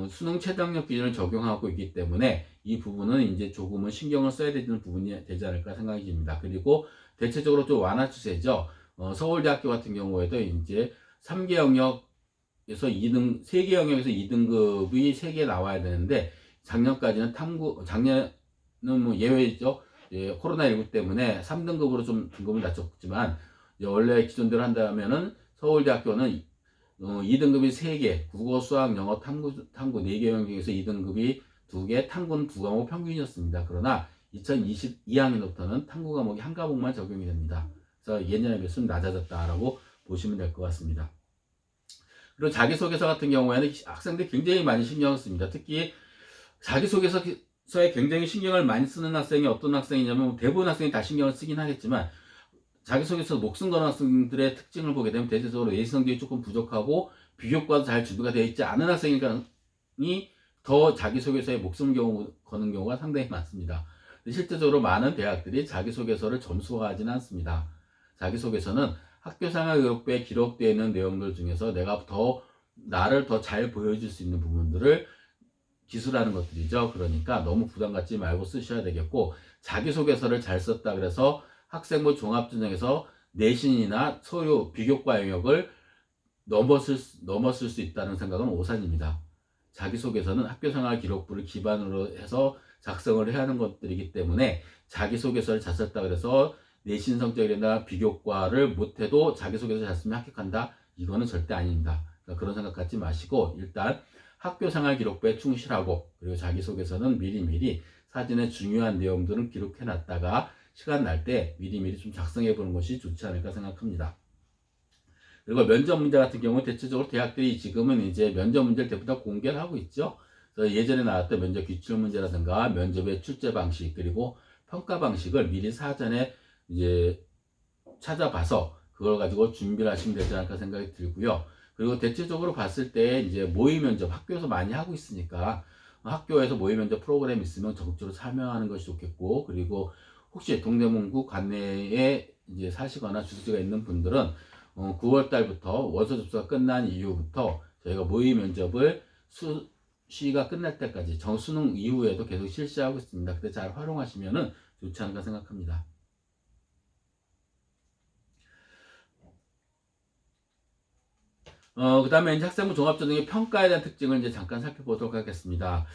수능 최장력 기준을 적용하고 있기 때문에 이 부분은 이제 조금은 신경을 써야 되는 부분이 되지 않을까 생각이 듭니다. 그리고 대체적으로 좀 완화 추세죠. 서울대학교 같은 경우에도 이제 3개 영역에서 3개 영역에서 2등급이 3개 나와야 되는데 작년까지는 작년은 뭐 예외죠. 예, 코로나19 때문에 3등급으로 좀 등급을 낮췄지만 원래 기존대로 한다면은 서울대학교는 2등급이 3개, 국어, 수학, 영어, 탐구 4개 영역 중에서 2등급이 2개, 탐구는 2과목 평균이었습니다. 그러나 2022학년부터는 탐구 과목이 1과목만 적용이 됩니다. 그래서 예년에 비해서 낮아졌다라고 보시면 될 것 같습니다. 그리고 자기소개서 같은 경우에는 학생들이 굉장히 많이 신경을 씁니다. 특히 자기소개서에 굉장히 신경을 많이 쓰는 학생이 어떤 학생이냐면 대부분 학생이 다 신경을 쓰긴 하겠지만 자기소개서 목숨 거는 학생들의 특징을 보게 되면 대체적으로 예시 성적이 조금 부족하고 비교과도 잘 준비가 되어 있지 않은 학생이 더 자기소개서에 목숨 거는 경우가 상당히 많습니다. 실제적으로 많은 대학들이 자기소개서를 점수화하지는 않습니다. 자기소개서는 학교생활기록부에 기록되어 있는 내용들 중에서 내가 나를 더 잘 보여줄 수 있는 부분들을 기술하는 것들이죠. 그러니까 너무 부담 갖지 말고 쓰셔야 되겠고, 자기소개서를 잘 썼다 그래서 학생부 종합전형에서 내신이나 서류 비교과 영역을 넘었을 수 있다는 생각은 오산입니다. 자기소개서는 학교생활 기록부를 기반으로 해서 작성을 해야 하는 것들이기 때문에 자기소개서를 잘 썼다 그래서 내신 성적이나 비교과를 못해도 자기소개서 잘 쓰면 합격한다? 이거는 절대 아닙니다. 그러니까 그런 생각 갖지 마시고 일단 학교생활 기록부에 충실하고, 그리고 자기소개서는 미리미리 사진의 중요한 내용들은 기록해 놨다가 시간 날 때 미리미리 좀 작성해 보는 것이 좋지 않을까 생각합니다. 그리고 면접 문제 같은 경우는 대체적으로 대학들이 지금은 이제 면접 문제를 대부분 다 공개를 하고 있죠. 그래서 예전에 나왔던 면접 기출 문제라든가 면접의 출제 방식, 그리고 평가 방식을 미리 사전에 이제 찾아봐서 그걸 가지고 준비를 하시면 되지 않을까 생각이 들고요. 그리고 대체적으로 봤을 때 이제 모의 면접 학교에서 많이 하고 있으니까 학교에서 모의 면접 프로그램 있으면 적극적으로 참여하는 것이 좋겠고, 그리고 혹시 동대문구 관내에 이제 사시거나 주소지가 있는 분들은 9월 달부터 원서 접수가 끝난 이후부터 저희가 모의 면접을 시가 끝날 때까지 수능 이후에도 계속 실시하고 있습니다. 그때 잘 활용하시면 좋지 않을까 생각합니다. 그 다음에 이제 학생부 종합전형의 평가에 대한 특징을 이제 잠깐 살펴보도록 하겠습니다.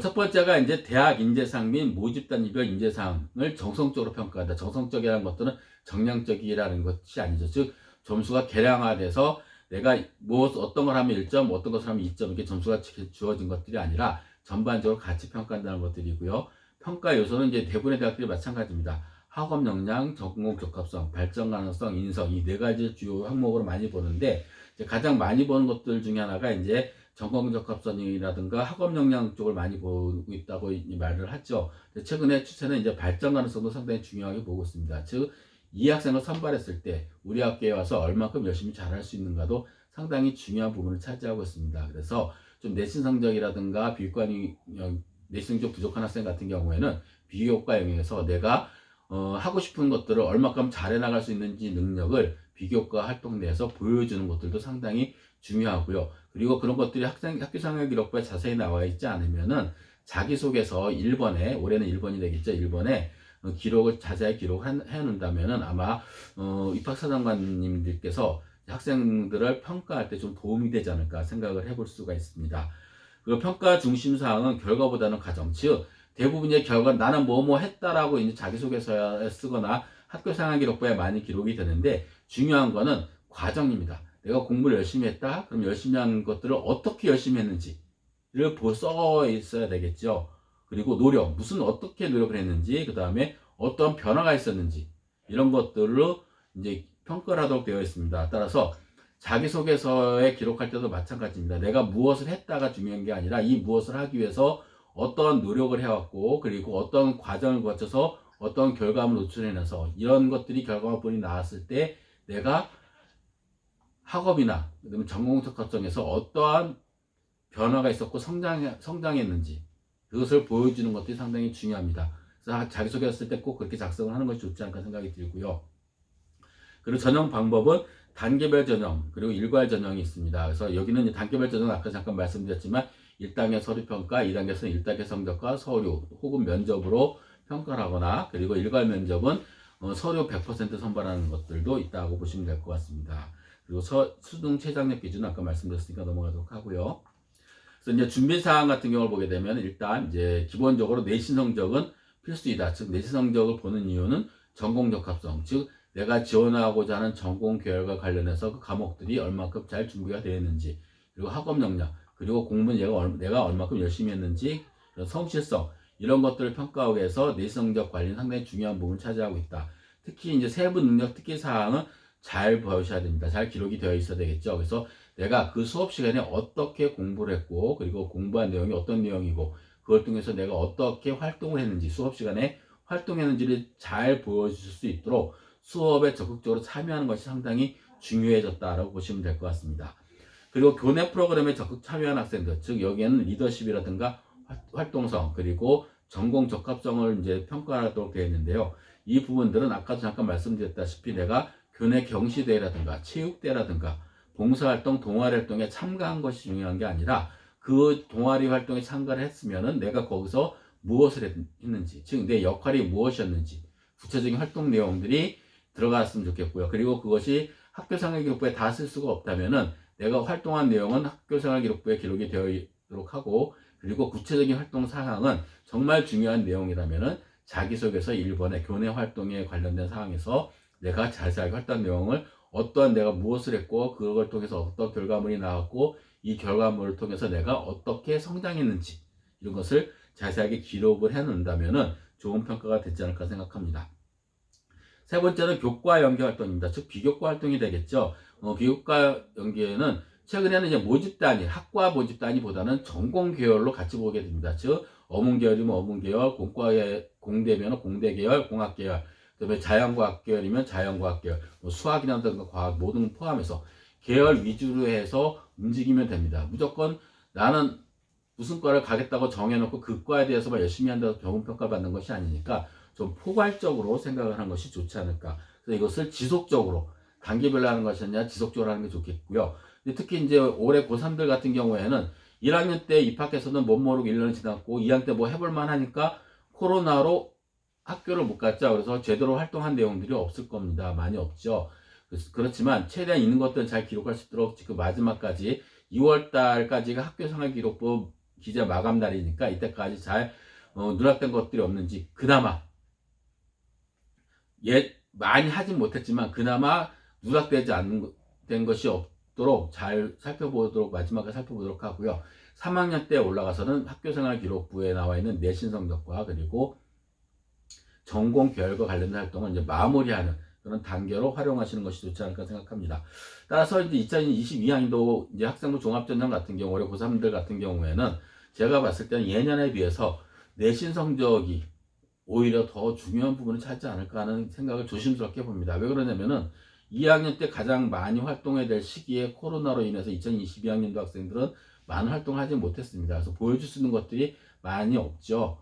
첫 번째가 이제 대학 인재상 및 모집단위별 인재상을 정성적으로 평가한다. 정성적이라는 것들은 정량적이라는 것이 아니죠. 즉, 점수가 계량화돼서 내가 어떤 걸 하면 1점, 어떤 것을 하면 2점, 이렇게 점수가 주어진 것들이 아니라 전반적으로 같이 평가한다는 것들이고요. 평가 요소는 이제 대부분의 대학들이 마찬가지입니다. 학업 역량, 전공 적합성, 발전 가능성, 인성, 이 네 가지 주요 항목으로 많이 보는데, 가장 많이 보는 것들 중에 하나가 이제 전공 적합성이라든가 학업 역량 쪽을 많이 보고 있다고 말을 하죠. 최근에 추세는 이제 발전 가능성도 상당히 중요하게 보고 있습니다. 즉, 이 학생을 선발했을 때 우리 학교에 와서 얼마큼 열심히 잘할 수 있는가도 상당히 중요한 부분을 차지하고 있습니다. 그래서 좀 내신 성적이라든가 내신 성적 부족한 학생 같은 경우에는 비교과 영역에서 내가 하고 싶은 것들을 얼마큼 잘해 나갈 수 있는지 능력을 비교과 활동 내에서 보여주는 것들도 상당히 중요하고요. 그리고 그런 것들이 학교생활 기록부에 자세히 나와 있지 않으면은 자기소개서 1번에, 올해는 1번이 되겠죠. 1번에 기록을 자세히 기록을 해놓는다면은 아마 입학사정관님들께서 학생들을 평가할 때 좀 도움이 되지 않을까 생각을 해볼 수가 있습니다. 그리고 평가 중심 사항은 결과보다는 과정, 즉 대부분의 결과 나는 뭐뭐 했다라고 이제 자기소개서에 쓰거나 학교생활 기록부에 많이 기록이 되는데, 중요한 거는 과정입니다. 내가 공부를 열심히 했다? 그럼 열심히 한 것들을 어떻게 열심히 했는지를 써 있어야 되겠죠. 그리고 어떻게 노력을 했는지, 그 다음에 어떤 변화가 있었는지, 이런 것들로 이제 평가를 하도록 되어 있습니다. 따라서 자기소개서에 기록할 때도 마찬가지입니다. 내가 무엇을 했다가 중요한 게 아니라 이 무엇을 하기 위해서 어떤 노력을 해왔고 그리고 어떤 과정을 거쳐서 어떤 결과물을 노출해내서 이런 것들이 결과물이 나왔을 때 내가 학업이나 그다음에 전공특화성에서 어떠한 변화가 있었고 성장했는지 그것을 보여주는 것들이 상당히 중요합니다. 그래서 자기소개했을 때 꼭 그렇게 작성을 하는 것이 좋지 않을까 생각이 들고요. 그리고 전형 방법은 단계별 전형 그리고 일괄 전형이 있습니다. 그래서 여기는 단계별 전형은 아까 잠깐 말씀드렸지만 1단계 서류평가, 2단계에서는 1단계 성적과 서류 혹은 면접으로 평가를 하거나 그리고 일괄 면접은 서류 100% 선발하는 것들도 있다고 보시면 될 것 같습니다. 그리고 수능 최장력 기준은 아까 말씀드렸으니까 넘어가도록 하고요. 그래서 이제 준비사항 같은 경우를 보게 되면 일단 이제 기본적으로 내신 성적은 필수이다. 즉 내신 성적을 보는 이유는 전공 적합성, 즉 내가 지원하고자 하는 전공 계열과 관련해서 그 과목들이 얼마큼 잘 준비가 되어 있는지, 그리고 학업 역량, 그리고 공부는 내가 얼마큼 열심히 했는지, 성실성 이런 것들을 평가하기 위해서 내신 성적 관리는 상당히 중요한 부분을 차지하고 있다. 특히 이제 세부 능력 특기 사항은 잘 보셔야 됩니다. 잘 기록이 되어 있어야 되겠죠. 그래서 내가 그 수업 시간에 어떻게 공부를 했고 그리고 공부한 내용이 어떤 내용이고 그걸 통해서 내가 어떻게 활동을 했는지 수업 시간에 활동했는지를 잘 보여줄 수 있도록 수업에 적극적으로 참여하는 것이 상당히 중요해졌다라고 보시면 될 것 같습니다. 그리고 교내 프로그램에 적극 참여한 학생들, 즉 여기에는 리더십이라든가 활동성 그리고 전공 적합성을 이제 평가하도록 되어 있는데요. 이 부분들은 아까도 잠깐 말씀드렸다시피 내가 교내 경시대회라든가 체육대회라든가 봉사활동, 동아리활동에 참가한 것이 중요한 게 아니라 그 동아리 활동에 참가를 했으면은 내가 거기서 무엇을 했는지, 즉 내 역할이 무엇이었는지 구체적인 활동 내용들이 들어갔으면 좋겠고요. 그리고 그것이 학교생활기록부에 다 쓸 수가 없다면은 내가 활동한 내용은 학교생활기록부에 기록이 되어 있도록 하고 그리고 구체적인 활동 사항은 정말 중요한 내용이라면은 자기소개서 1번의 교내 활동에 관련된 사항에서 내가 자세하게 활동 내용을 어떠한 내가 무엇을 했고 그걸 통해서 어떤 결과물이 나왔고 이 결과물을 통해서 내가 어떻게 성장했는지 이런 것을 자세하게 기록을 해놓는다면 좋은 평가가 되지 않을까 생각합니다. 세 번째는 교과 연계 활동입니다. 즉 비교과 활동이 되겠죠. 비교과 연계는 최근에는 이제 모집 단위, 학과 모집 단위보다는 전공 계열로 같이 보게 됩니다. 즉 어문 계열이면 어문 계열, 공대면 공대 계열, 공학 계열, 그다음에 자연과학 계열이면 자연과학 계열, 수학이라든가 과학 모든 포함해서 계열 위주로 해서 움직이면 됩니다. 무조건 나는 무슨 과를 가겠다고 정해놓고 그 과에 대해서만 열심히 한다고 경험평가 받는 것이 아니니까 좀 포괄적으로 생각을 하는 것이 좋지 않을까. 그래서 이것을 지속적으로 단계별로 하는 것이 아니라 지속적으로 하는 게 좋겠고요. 특히 이제 올해 고3들 같은 경우에는 1학년 때 입학해서는 못 모르고 1년이 지났고 2학년 때 뭐 해볼만 하니까 코로나로 학교를 못 갔죠. 그래서 제대로 활동한 내용들이 없을 겁니다. 많이 없죠. 그렇지만 최대한 있는 것들은 잘 기록할 수 있도록 지금 마지막까지 2월 달까지가 학교생활기록부 기재 마감 날이니까 이때까지 잘 누락된 것들이 없는지 그나마 많이 하진 못했지만 그나마 누락되지 않는 된 것이 없도록 잘 살펴보도록 마지막에 살펴보도록 하고요. 3학년 때 올라가서는 학교생활기록부에 나와 있는 내신 성적과 그리고 전공 계열과 관련된 활동을 이제 마무리하는 그런 단계로 활용하시는 것이 좋지 않을까 생각합니다. 따라서 이제 2022학년도 이제 학생부 종합전형 같은 경우 올해 고3들 같은 경우에는 제가 봤을 때는 예년에 비해서 내신 성적이 오히려 더 중요한 부분을 차지 않을까 하는 생각을 조심스럽게 봅니다. 왜 그러냐면은 2학년 때 가장 많이 활동해야 될 시기에 코로나로 인해서 2022학년도 학생들은 많은 활동을 하지 못했습니다. 그래서 보여줄 수 있는 것들이 많이 없죠.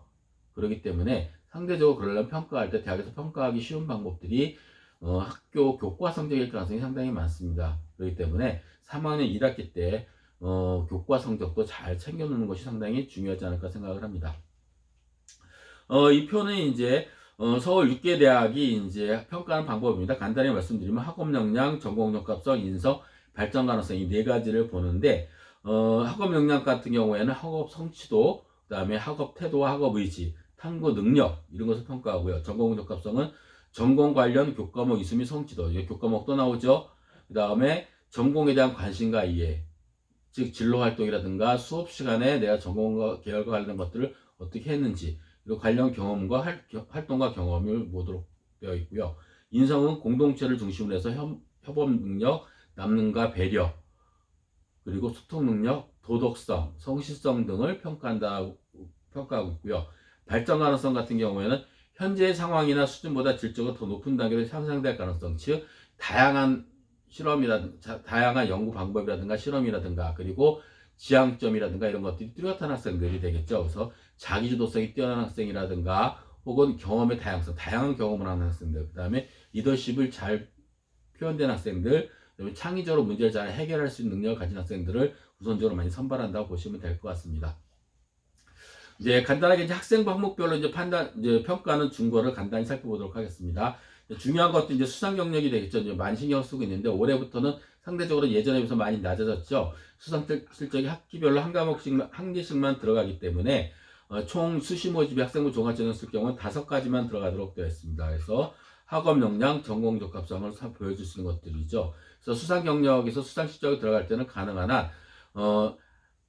그렇기 때문에 상대적으로 그러려면 평가할 때 대학에서 평가하기 쉬운 방법들이 학교 교과 성적일 가능성이 상당히 많습니다. 그렇기 때문에 3학년 1학기 때 교과 성적도 잘 챙겨놓는 것이 상당히 중요하지 않을까 생각을 합니다. 이 표는 이제 서울 6개 대학이 이제 평가하는 방법입니다. 간단히 말씀드리면 학업 역량, 전공 적합성, 인성, 발전 가능성 이 네 가지를 보는데 학업 역량 같은 경우에는 학업 성취도, 그다음에 학업 태도와 학업 의지, 탐구 능력 이런 것을 평가하고요. 전공 적합성은 전공 관련 교과목 이수 및 성취도, 이제 교과목도 나오죠. 그다음에 전공에 대한 관심과 이해, 즉 진로 활동이라든가 수업 시간에 내가 전공과 계열과 관련된 것들을 어떻게 했는지, 그리고 관련 경험과 활동과 경험을 모두 되어 있고요. 인성은 공동체를 중심으로 해서 협업 능력, 남능과 배려, 그리고 소통 능력, 도덕성, 성실성 등을 평가한다고 평가하고 있고요. 발전 가능성 같은 경우에는 현재의 상황이나 수준보다 질적으로 더 높은 단계로 향상될 가능성, 즉 다양한 실험이라든가 다양한 연구 방법이라든가 실험이라든가 그리고 지향점이라든가 이런 것들이 뚜렷한 학생들이 되겠죠. 그래서 자기주도성이 뛰어난 학생이라든가 혹은 경험의 다양성, 다양한 경험을 하는 학생들, 그 다음에 리더십을 잘 표현된 학생들, 그다음에 창의적으로 문제를 잘 해결할 수 있는 능력을 가진 학생들을 우선적으로 많이 선발한다고 보시면 될 것 같습니다. 이제 간단하게 이제 학생부 항목별로 이제 평가하는 준거를 간단히 살펴보도록 하겠습니다. 중요한 것도 이제 수상 경력이 되겠죠. 이제 많이 신경 쓰고 있는데 올해부터는 상대적으로 예전에 비해서 많이 낮아졌죠. 수상 실적이 학기별로 한 과목씩 한 개씩만 들어가기 때문에 총 수시 모집이 학생부 종합전형 쓸 경우는 5가지만 들어가도록 되어 있습니다. 그래서 학업 역량, 전공 적합성을 보여줄 수 있는 것들이죠. 그래서 수상 경력에서 수상 실적이 들어갈 때는 가능한 한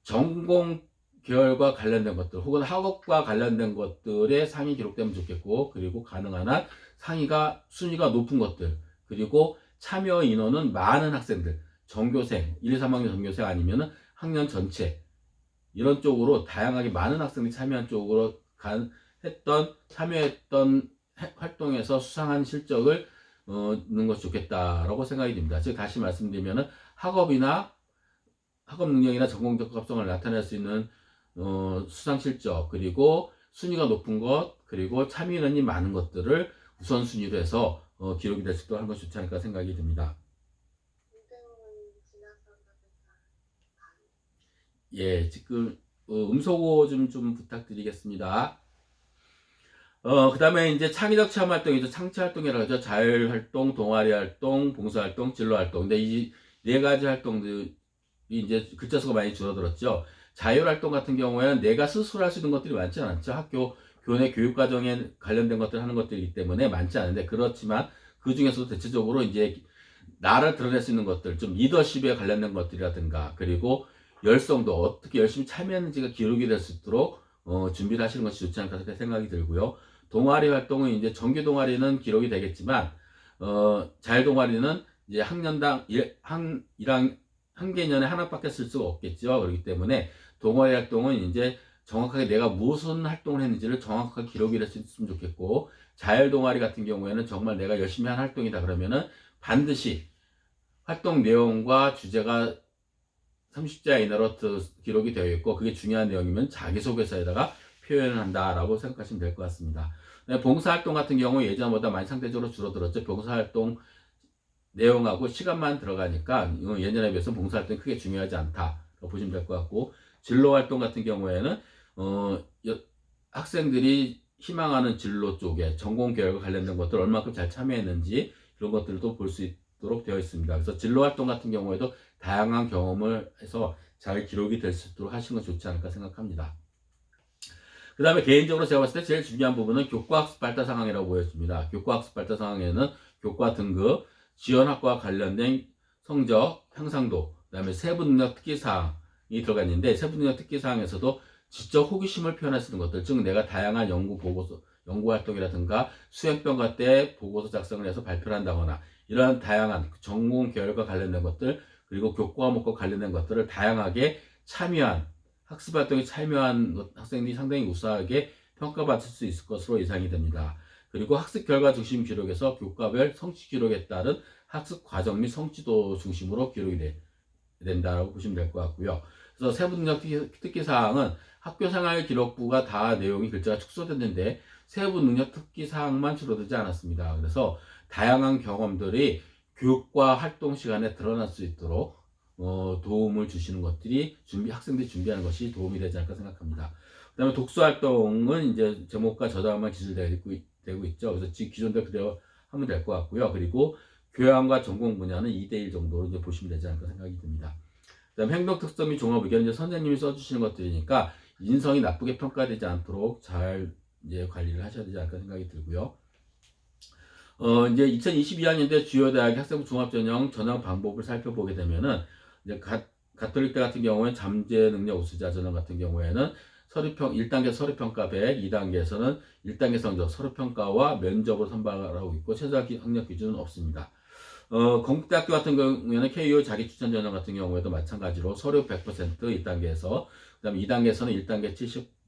전공 계열과 관련된 것들 혹은 학업과 관련된 것들의 상위 기록되면 좋겠고, 그리고 가능한 한 상위가 순위가 높은 것들, 그리고 참여 인원은 많은 학생들, 전교생, 1, 2, 3학년 전교생 아니면은 학년 전체 이런 쪽으로 다양하게 많은 학생들이 참여한 쪽으로 참여했던 활동에서 수상한 실적을 넣는 것이 좋겠다라고 생각이 듭니다. 즉 다시 말씀드리면은 학업 능력이나 전공 적합성을 나타낼 수 있는 수상 실적, 그리고 순위가 높은 것, 그리고 참여 인원이 많은 것들을 우선순위로 해서 기록이 될 수 있도록 하는 것이 좋지 않을까 생각이 듭니다. 예, 지금 음소거 좀 부탁드리겠습니다. 그 다음에 이제 창의적 체험 활동이죠. 창치 활동이라고 하죠. 자율 활동, 동아리 활동, 봉사 활동, 진로 활동. 근데 이 네 가지 활동들이 이제 글자 수가 많이 줄어들었죠. 자율 활동 같은 경우에는 내가 스스로 할 수 있는 것들이 많지 않죠. 학교 교내 교육 과정에 관련된 것들 하는 것들이기 때문에 많지 않은데, 그렇지만 그 중에서도 대체적으로 이제 나를 드러낼 수 있는 것들, 좀 리더십에 관련된 것들이라든가, 그리고 열성도 어떻게 열심히 참여했는지가 기록이 될 수 있도록 준비를 하시는 것이 좋지 않을까 생각이 들고요. 동아리 활동은 이제 정규 동아리는 기록이 되겠지만, 자율 동아리는 이제 학년당 한 개년에 하나밖에 쓸 수가 없겠죠. 그렇기 때문에 동아리 활동은 이제 정확하게 내가 무슨 활동을 했는지를 정확하게 기록이 될 수 있으면 좋겠고, 자율 동아리 같은 경우에는 정말 내가 열심히 한 활동이다 그러면은 반드시 활동 내용과 주제가 30자 이내로 기록이 되어 있고, 그게 중요한 내용이면 자기소개서에다가 표현을 한다라고 생각하시면 될 것 같습니다. 봉사활동 같은 경우 예전보다 많이 상대적으로 줄어들었죠. 봉사활동 내용하고 시간만 들어가니까 예전에 비해서 봉사활동이 크게 중요하지 않다라고 보시면 될 것 같고, 진로활동 같은 경우에는 학생들이 희망하는 진로 쪽에 전공 계열과 관련된 것들 얼마큼 잘 참여했는지 이런 것들도 볼 수 있도록 되어 있습니다. 그래서 진로활동 같은 경우에도 다양한 경험을 해서 잘 기록이 될 수 있도록 하시는 건 좋지 않을까 생각합니다. 그 다음에 개인적으로 제가 봤을 때 제일 중요한 부분은 교과학습 발달 상황이라고 보여집니다. 교과학습 발달 상황에는 교과 등급, 지원학과와 관련된 성적, 향상도, 그 다음에 세부능력 특기사항이 들어가 있는데, 세부능력 특기사항에서도 지적 호기심을 표현할 수 있는 것들, 즉 내가 다양한 연구활동이라든가 수행평가 때 보고서 작성을 해서 발표를 한다거나 이러한 다양한 전공 계열과 관련된 것들, 그리고 교과목과 관련된 것들을 다양하게 학습활동에 참여한 학생들이 상당히 우수하게 평가받을 수 있을 것으로 예상이 됩니다. 그리고 학습 결과 중심 기록에서 교과별 성취 기록에 따른 학습 과정 및 성취도 중심으로 기록이 된다고 보시면 될 것 같고요. 그래서 세부 능력 특기 사항은 학교 생활 기록부가 다 내용이 글자가 축소됐는데 세부 능력 특기 사항만 줄어들지 않았습니다. 그래서 다양한 경험들이 교육과 활동 시간에 드러날 수 있도록 도움을 주시는 것들이 학생들이 준비하는 것이 도움이 되지 않을까 생각합니다. 그 다음에 독서활동은 이제 제목과 저자만 기술되고 있죠. 그래서 기존대로 그대로 하면 될 것 같고요. 그리고 교양과 전공 분야는 2대1 정도로 이제 보시면 되지 않을까 생각이 듭니다. 그 다음에 행동 특성 및 종합 의견, 이제 선생님이 써주시는 것들이니까 인성이 나쁘게 평가되지 않도록 잘 이제 관리를 하셔야 되지 않을까 생각이 들고요. 이제 2022학년대 주요 대학 학생부 종합전형 전형 방법을 살펴보게 되면은, 이제 가톨릭대 같은 경우에는 잠재 능력 우수자 전형 같은 경우에는 1단계 서류평가 100, 2단계에서는 1단계 성적 서류평가와 면접으로 선발하고 있고, 최저 학력 기준은 없습니다. 건국대학교 같은 경우에는 KU 자기추천 전형 같은 경우에도 마찬가지로 서류 100% 1단계에서, 그 다음에 2단계에서는 1단계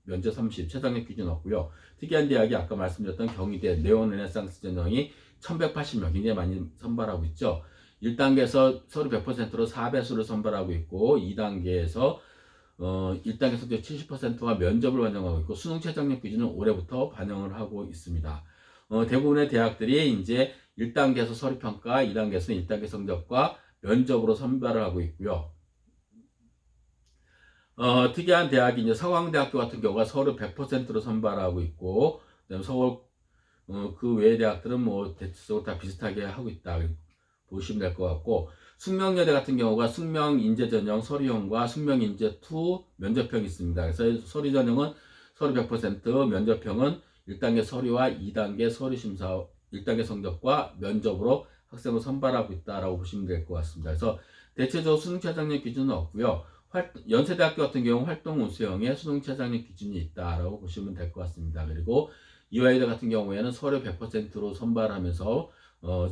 면접 30, 최상위 기준 없고요. 특이한 대학이 아까 말씀드렸던 경희대 네오르네상스 전형이 1180명, 굉장히 많이 선발하고 있죠. 1단계에서 서류 100%로 4배수를 선발하고 있고, 2단계에서 1단계 성적 70%가 면접을 반영하고 있고, 수능 최저학력 기준은 올해부터 반영을 하고 있습니다. 대부분의 대학들이 이제 1단계에서 서류평가, 2단계에서는 1단계 성적과 면접으로 선발을 하고 있고요. 특이한 대학이 이제 서강대학교 같은 경우가 서류 100%로 선발하고 있고, 그다음에 서울, 그 외의 대학들은 뭐 대체적으로 다 비슷하게 하고 있다 보시면 될 것 같고, 숙명여대 같은 경우가 숙명인재 전형 서류형과 숙명인재 2 면접형이 있습니다. 그래서 서류 전형은 서류 100%, 면접형은 1단계 서류와 2단계 서류 심사, 1단계 성적과 면접으로 학생을 선발하고 있다라고 보시면 될 것 같습니다. 그래서 대체적으로 수능 최저학력 기준은 없고요. 연세대학교 같은 경우 활동 우수형의 수능 최저학력 기준이 있다라고 보시면 될 것 같습니다. 그리고 이화여대 같은 경우에는 서류 100%로 선발하면서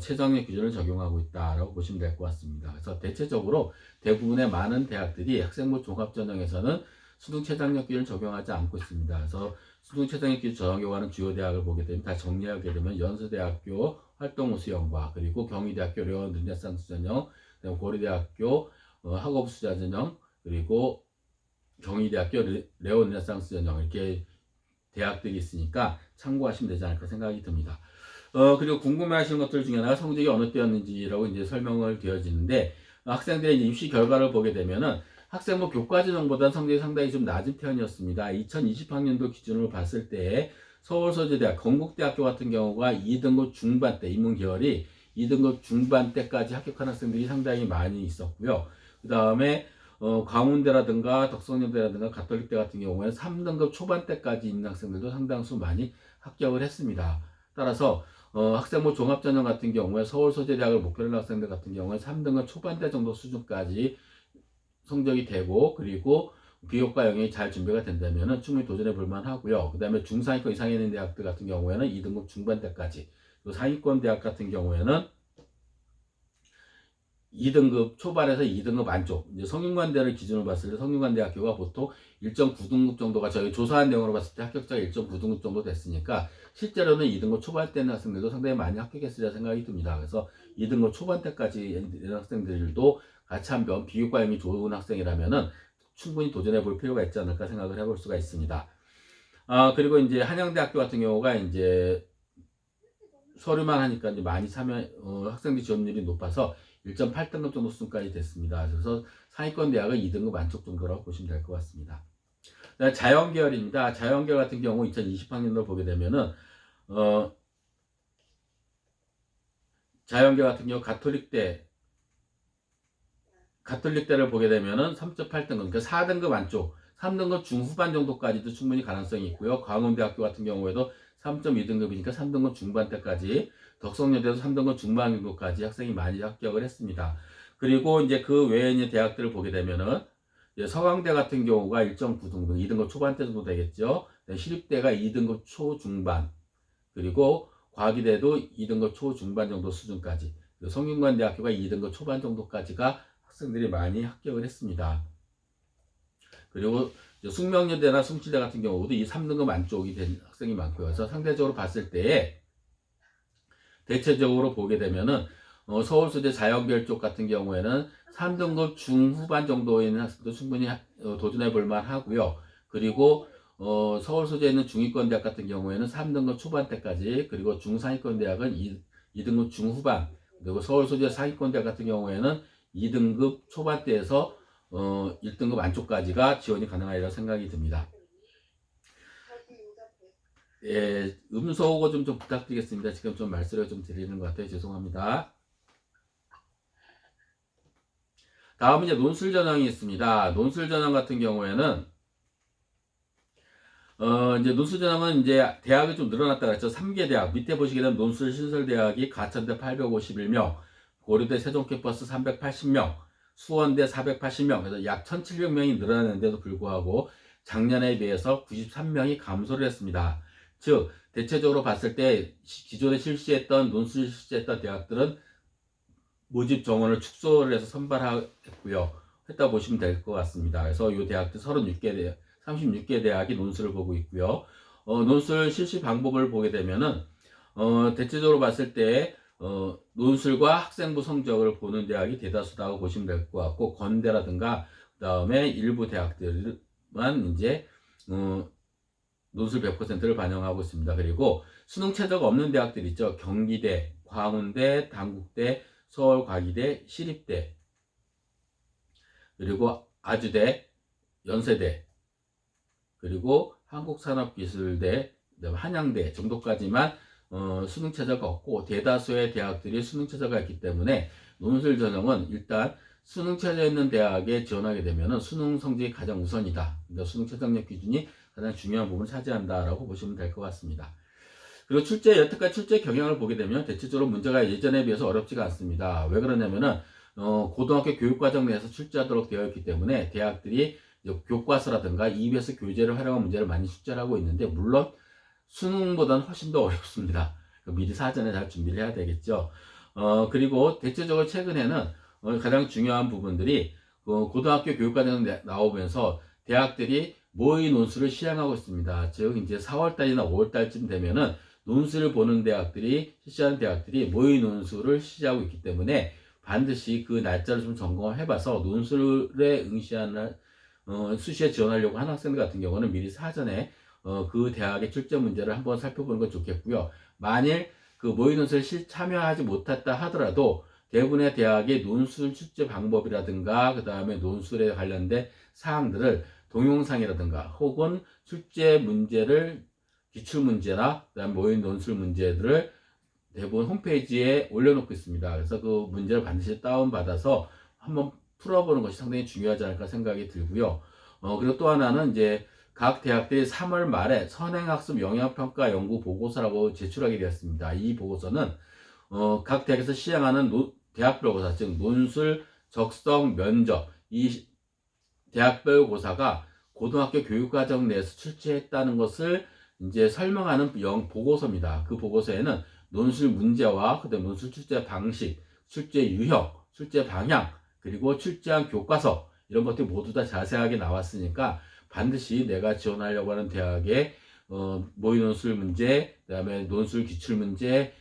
최저학력 기준을 적용하고 있다라고 보시면 될 것 같습니다. 그래서 대체적으로 대부분의 많은 대학들이 학생부 종합전형에서는 수능 최저학력 기준을 적용하지 않고 있습니다. 그래서 수능 최저학력 기준 적용하는 주요 대학을 보게 되면 다 정리하게 되면 연세대학교 활동 우수형과 그리고 경희대학교 레온 르네상스 전형, 고려대학교 학업 수자 전형, 그리고 경희대학교 레온 르네상스 전형 이렇게 대학들이 있으니까 참고하시면 되지 않을까 생각이 듭니다. 그리고 궁금해하시는 것들 중에 하나가 성적이 어느 때였는지라고 이제 설명을 되어지는데, 학생들의 이제 입시 결과를 보게 되면은 학생부 교과전형보다는 성적이 상당히 좀 낮은 편이었습니다. 2020학년도 기준으로 봤을 때 서울서재대학, 건국대학교 같은 경우가 2등급 중반대, 인문계열이 2등급 중반대까지 합격한 학생들이 상당히 많이 있었고요. 그 다음에 광운대라든가 덕성여대라든가 가톨릭대 같은 경우에는 3등급 초반대까지 있는 학생들도 상당수 많이 합격을 했습니다. 따라서 학생부 종합전형 같은 경우에 서울서재대학을 목표로 하는 학생들 같은 경우에 3등급 초반대 정도 수준까지 성적이 되고, 그리고 비교과 영역이 잘 준비가 된다면 충분히 도전해 볼 만하고요. 그 다음에 중상위권 이상에 있는 대학들 같은 경우에는 2등급 중반대까지, 또 상위권 대학 같은 경우에는 2등급 초반에서 2등급 안쪽, 이제 성균관대를 기준으로 봤을 때 성균관대학교가 보통 1.9등급 정도가 저희 조사한 내용으로 봤을 때 합격자가 1.9등급 정도 됐으니까 실제로는 2등급 초반대 있는 학생들도 상당히 많이 합격했으리라 생각이 듭니다. 그래서 2등급 초반대까지 있는 학생들도 같이 한번 비교과형이 좋은 학생이라면은 충분히 도전해 볼 필요가 있지 않을까 생각을 해볼 수가 있습니다. 그리고 이제 한양대학교 같은 경우가 이제 서류만 하니까 이제 많이 학생들 지원율이 높아서 1.8등급 정도 수준까지 됐습니다. 그래서 상위권 대학은 2등급 안쪽 정도라고 보시면 될 것 같습니다. 자연계열입니다. 자연계열 같은 경우 2020학년도를 보게 되면은 자연계열 같은 경우 가톨릭대를 보게 되면은 3.8등급, 그러니까 4등급 안쪽, 3등급 중후반 정도까지도 충분히 가능성이 있고요. 광운대학교 같은 경우에도 3.2등급이니까 3등급 중반대까지, 덕성여대도 3등급 중반 정도까지 학생이 많이 합격을 했습니다. 그리고 이제 그 외에 있는 대학들을 보게 되면은 서강대 같은 경우가 1.9등급, 2등급 초반대 정도 되겠죠. 시립대가 2등급 초중반, 그리고 과기대도 2등급 초중반 정도 수준까지, 성균관대학교가 2등급 초반 정도까지가 학생들이 많이 합격을 했습니다. 그리고 숙명여대나 숭실대 같은 경우도 이 3등급 안쪽이 된 학생이 많고요. 그래서 상대적으로 봤을 때 대체적으로 보게 되면은 서울소재 자연계열 쪽 같은 경우에는 3등급 중후반 정도에 있는 학생도 충분히 도전해 볼 만하고요. 그리고 서울소재에 있는 중위권 대학 같은 경우에는 3등급 초반대까지, 그리고 중상위권 대학은 2등급 중후반, 그리고 서울소재 상위권 대학 같은 경우에는 2등급 초반대에서 1등급 안쪽까지가 지원이 가능하리라 생각이 듭니다. 예, 음소거 좀 부탁드리겠습니다. 지금 좀 말씀을 좀 드리는 것 같아요. 죄송합니다. 다음은 이제 논술 전형이 있습니다. 논술 전형 같은 경우에는 이제 논술 전형은 이제 대학이 좀 늘어났다 그랬죠. 3개 대학 밑에 보시게 되면 논술 신설 대학이 가천대 851명, 고려대 세종 캠퍼스 380명, 수원대 480명, 그래서 약 1,700명이 늘어났는데도 불구하고 작년에 비해서 93명이 감소를 했습니다. 즉 대체적으로 봤을 때 기존에 실시했던 논술 실시했던 대학들은 모집 정원을 축소를 해서 선발했고요. 했다 보시면 될 것 같습니다. 그래서 이 대학들 36개 36개 대학이 논술을 보고 있고요. 논술 실시 방법을 보게 되면은 대체적으로 봤을 때 논술과 학생부 성적을 보는 대학이 대다수다고 보시면 될 것 같고, 건대라든가 그다음에 일부 대학들만 이제 논술 100%를 반영하고 있습니다. 그리고 수능 최저가 없는 대학들 있죠. 경기대, 광운대, 단국대, 서울과기대, 시립대, 그리고 아주대, 연세대, 그리고 한국산업기술대, 그다음에 한양대 정도까지만 수능 최저가 없고, 대다수의 대학들이 수능 최저가 있기 때문에 논술 전형은 일단 수능 최저 있는 대학에 지원하게 되면 수능 성적이 가장 우선이다. 그러니까 수능 최저력 기준이 가장 중요한 부분을 차지한다라고 보시면 될 것 같습니다. 그리고 여태까지 출제 경향을 보게 되면 대체적으로 문제가 예전에 비해서 어렵지가 않습니다. 왜 그러냐면은 고등학교 교육과정 내에서 출제하도록 되어 있기 때문에 대학들이 교과서라든가 EBS 교재를 활용한 문제를 많이 출제를 하고 있는데, 물론 수능보다는 훨씬 더 어렵습니다. 미리 사전에 잘 준비를 해야 되겠죠. 그리고 대체적으로 최근에는 가장 중요한 부분들이 고등학교 교육과정 나오면서 대학들이 모의 논술을 시행하고 있습니다. 즉 이제 4월달이나 5월달쯤 되면은 논술을 보는 대학들이, 실시하는 대학들이 모의 논술을 시작하고 있기 때문에 반드시 그 날짜를 좀 점검을 해봐서 논술에 응시하는 수시에 지원하려고 하는 학생들 같은 경우는 미리 사전에 그 대학의 출제 문제를 한번 살펴보는 건 좋겠고요. 만일 그 모의 논술에 참여하지 못했다 하더라도 대부분의 대학의 논술 출제 방법이라든가 그 다음에 논술에 관련된 사항들을 동영상이라든가 혹은 출제 문제를 기출문제나 그다음 모의 논술 문제들을 대부분 홈페이지에 올려놓고 있습니다. 그래서 그 문제를 반드시 다운받아서 한번 풀어보는 것이 상당히 중요하지 않을까 생각이 들고요. 그리고 또 하나는 이제 각 대학들이 3월 말에 선행학습 영향평가 연구 보고서라고 제출하게 되었습니다. 이 보고서는 각 대학에서 시행하는 대학별 고사, 즉 논술, 적성, 면접, 이 대학별 고사가 고등학교 교육과정 내에서 출제했다는 것을 이제 설명하는 보고서입니다. 그 보고서에는 논술 문제와 그다음 논술 출제 방식, 출제 유형, 출제 방향, 그리고 출제한 교과서 이런 것들이 모두 다 자세하게 나왔으니까 반드시 내가 지원하려고 하는 대학의 모의 논술 문제, 그다음에 논술 기출 문제,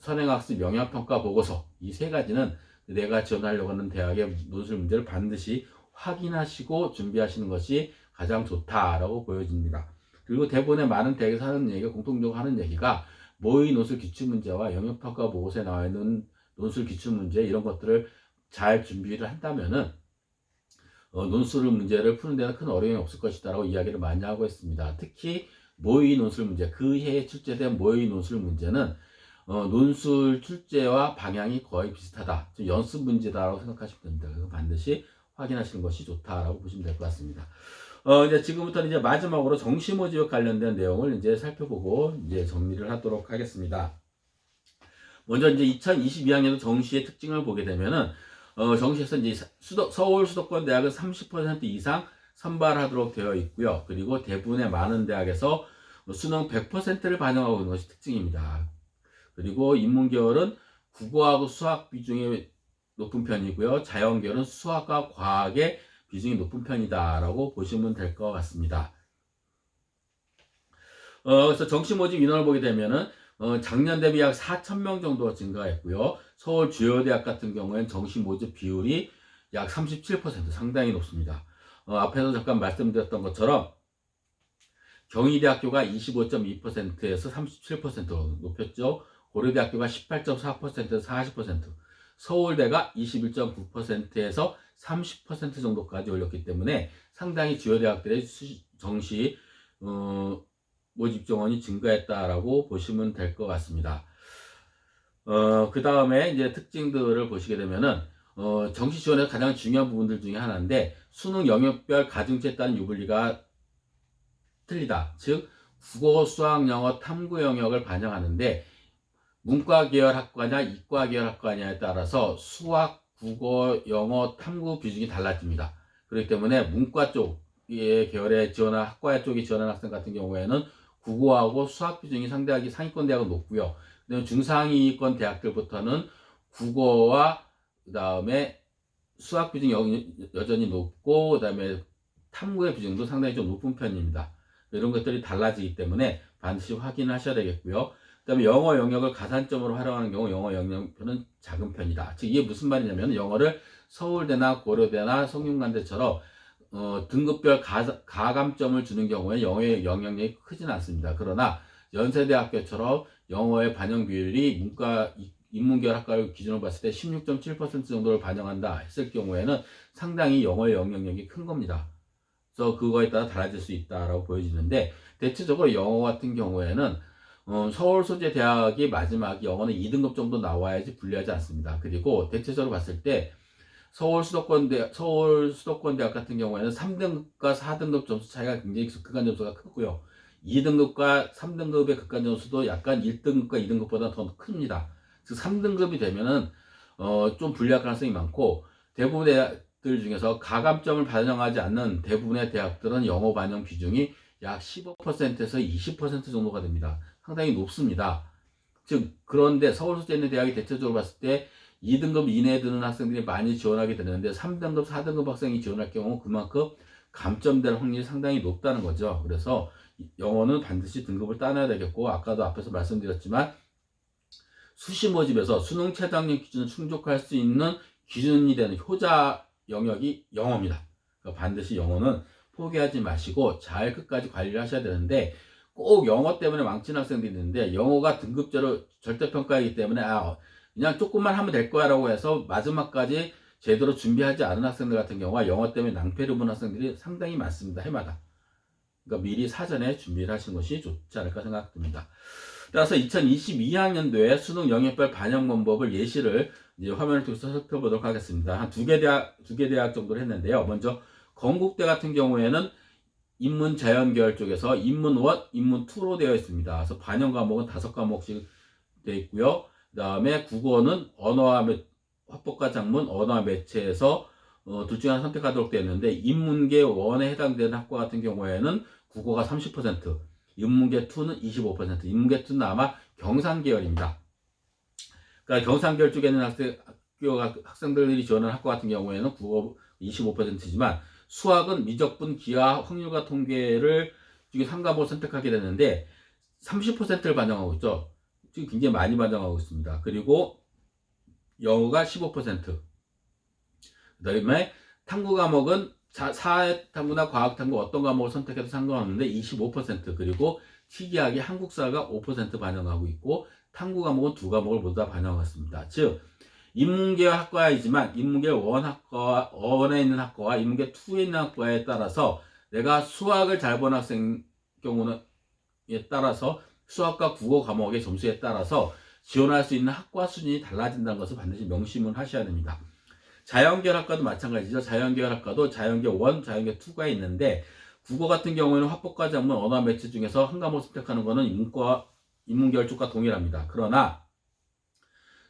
선행학습 영향평가 보고서, 이 세 가지는 내가 지원하려고 하는 대학의 논술 문제를 반드시 확인하시고 준비하시는 것이 가장 좋다라고 보여집니다. 그리고 대부분의 많은 대학에서 하는 얘기가, 공통적으로 하는 얘기가 모의 논술 기출문제와 영역평가 보고서에 나와 있는 논술 기출문제 이런 것들을 잘 준비를 한다면은 논술 문제를 푸는 데는 큰 어려움이 없을 것이다 라고 이야기를 많이 하고 있습니다. 특히 모의 논술 문제, 그 해에 출제된 모의 논술 문제는 논술 출제와 방향이 거의 비슷하다, 연습 문제다라고 생각하시면 됩니다. 그래서 반드시 확인하시는 것이 좋다라고 보시면 될 것 같습니다. 이제 지금부터는 이제 마지막으로 정시 모집 관련된 내용을 이제 살펴보고 이제 정리를 하도록 하겠습니다. 먼저 이제 2022학년도 정시의 특징을 보게 되면은 정시에서 이제 서울 수도권 대학은 30% 이상 선발하도록 되어 있고요. 그리고 대부분의 많은 대학에서 수능 100%를 반영하고 있는 것이 특징입니다. 그리고 인문계열은 국어하고 수학 비중이 높은 편이고요. 자연계열은 수학과 과학의 비중이 높은 편이다라고 보시면 될 것 같습니다. 그래서 정시 모집 인원을 보게 되면은 작년 대비 약 4,000명 정도 증가했고요. 서울 주요 대학 같은 경우에는 정시 모집 비율이 약 37%, 상당히 높습니다. 앞에서 잠깐 말씀드렸던 것처럼 경희대학교가 25.2%에서 37%로 높였죠. 고려대학교가 18.4%에서 40%, 서울대가 21.9%에서 30% 정도까지 올렸기 때문에 상당히 주요 대학들의 정시 모집 정원이 증가했다라고 보시면 될 것 같습니다. 그 다음에 이제 특징들을 보시게 되면은 정시 지원의 가장 중요한 부분들 중에 하나인데, 수능 영역별 가중치에 따른 유불리가 틀리다. 즉 국어, 수학, 영어, 탐구 영역을 반영하는데 문과 계열 학과냐 이과 계열 학과냐에 따라서 수학, 국어, 영어, 탐구 비중이 달라집니다. 그렇기 때문에 문과 쪽의 계열에 지원한 학과 쪽에 지원한 학생 같은 경우에는 국어하고 수학 비중이 상대하기 상위권 대학은 높고요. 중상위권 대학들부터는 국어와 그 다음에 수학 비중이 여전히 높고, 그 다음에 탐구의 비중도 상당히 좀 높은 편입니다. 이런 것들이 달라지기 때문에 반드시 확인하셔야 되겠고요. 그 다음에 영어 영역을 가산점으로 활용하는 경우 영어 영역표는 작은 편이다. 즉 이게 무슨 말이냐면 영어를 서울대나 고려대나 성균관대처럼 등급별 가감점을 주는 경우에 영어의 영향력이 크진 않습니다. 그러나 연세대학교처럼 영어의 반영 비율이 인문계열 학과를 기준으로 봤을 때 16.7% 정도를 반영한다 했을 경우에는 상당히 영어의 영향력이 큰 겁니다. 그래서 그거에 따라 달라질 수 있다라고 보여지는데, 대체적으로 영어 같은 경우에는 서울 소재 대학이 마지막 영어는 2등급 정도 나와야지 불리하지 않습니다. 그리고 대체적으로 봤을 때 서울 수도권 대학 같은 경우에는 3등급과 4등급 점수 차이가 굉장히 극한 점수가 크고요. 2등급과 3등급의 극한 점수도 약간 1등급과 2등급보다 더 큽니다. 즉 3등급이 되면은 좀 불리할 가능성이 많고, 대부분의 대학들 중에서 가감점을 반영하지 않는 대부분의 대학들은 영어 반영 비중이 약 15%에서 20% 정도가 됩니다. 상당히 높습니다. 즉 그런데 서울소재 있는 대학이 대체적으로 봤을 때 2등급 이내에 드는 학생들이 많이 지원하게 되는데 3등급, 4등급 학생이 지원할 경우 그만큼 감점될 확률이 상당히 높다는 거죠. 그래서 영어는 반드시 등급을 따놔야 되겠고, 아까도 앞에서 말씀드렸지만 수시 모집에서 수능 최저학력 기준을 충족할 수 있는 기준이 되는 효자 영역이 영어입니다. 그러니까 반드시 영어는 포기하지 마시고 잘 끝까지 관리를 하셔야 되는데, 꼭 영어 때문에 망치는 학생들이 있는데 영어가 등급제로 절대평가이기 때문에 그냥 조금만 하면 될 거야 라고 해서 마지막까지 제대로 준비하지 않은 학생들 같은 경우가 영어 때문에 낭패를 본 학생들이 상당히 많습니다. 해마다. 그러니까 미리 사전에 준비를 하시는 것이 좋지 않을까 생각됩니다. 따라서 2022학년도에 수능 영역별 반영 방법을 예시를 이제 화면을 통해서 살펴보도록 하겠습니다. 한 두 개 대학 정도를 했는데요. 먼저 건국대 같은 경우에는 인문 자연계열 쪽에서 인문 1, 인문 2로 되어 있습니다. 그래서 반영 과목은 5과목씩 되어 있고요. 그 다음에 국어는 언어와 화법과 작문, 언어와 매체에서 둘 중에 하나 선택하도록 되어 있는데, 인문계 1에 해당되는 학과 같은 경우에는 국어가 30%, 인문계 2는 25%, 인문계 2는 아마 경상계열입니다. 그러니까 경상계열 쪽에 있는 학생들이 지원하는 학과 같은 경우에는 국어 25%지만 수학은 미적분, 기하, 확률과 통계를 중에 3과목을 선택하게 되는데 30%를 반영하고 있죠. 지금 굉장히 많이 반영하고 있습니다. 그리고 영어가 15%. 그 다음에 탐구 과목은 사회탐구나 과학탐구 어떤 과목을 선택해도 상관없는데 25%, 그리고 특이하게 한국사가 5% 반영하고 있고, 탐구 과목은 2과목을 모두 다 반영하고 있습니다. 즉 인문계열 학과이지만 인문계 1에 있는 학과와 인문계 2에 있는 학과에 따라서 내가 수학을 잘 본 학생 경우는 따라서 수학과 국어 과목의 점수에 따라서 지원할 수 있는 학과 수준이 달라진다는 것을 반드시 명심을 하셔야 됩니다. 자연계열 학과도 마찬가지죠. 자연계열 학과도 자연계 1, 자연계 2가 있는데, 국어 같은 경우에는 화법과 작문, 언어 매체 중에서 한 과목 선택하는 것은 인문계열 쪽과 동일합니다. 그러나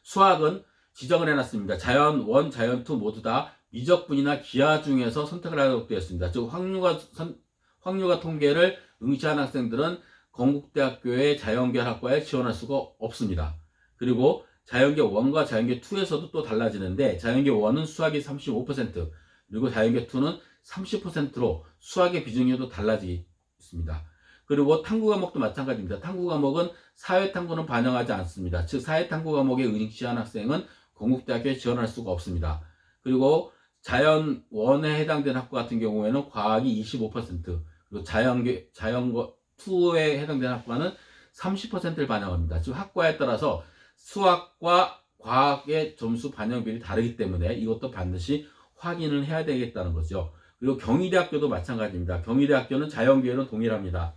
수학은 지정을 해놨습니다. 자연 1, 자연 2 모두 다 미적분이나 기하 중에서 선택을 하도록 되어 있습니다. 즉 확률과 통계를 응시한 학생들은 건국대학교의 자연계열 학과에 지원할 수가 없습니다. 그리고 자연계 1과 자연계 2에서도 또 달라지는데, 자연계 1은 수학이 35%, 그리고 자연계 2는 30%로 수학의 비중이 또 달라지고 있습니다. 그리고 탐구 과목도 마찬가지입니다. 탐구 과목은 사회탐구는 반영하지 않습니다. 즉 사회탐구 과목에 응시한 학생은 건국대학교에 지원할 수가 없습니다. 그리고 자연 1에 해당되는 학과 같은 경우에는 과학이 25%, 그리고 자연 2에 해당되는 학과는 30%를 반영합니다. 즉 학과에 따라서 수학과 과학의 점수 반영 비율이 다르기 때문에 이것도 반드시 확인을 해야 되겠다는 거죠. 그리고 경희대학교도 마찬가지입니다. 경희대학교는 자연계열은 동일합니다.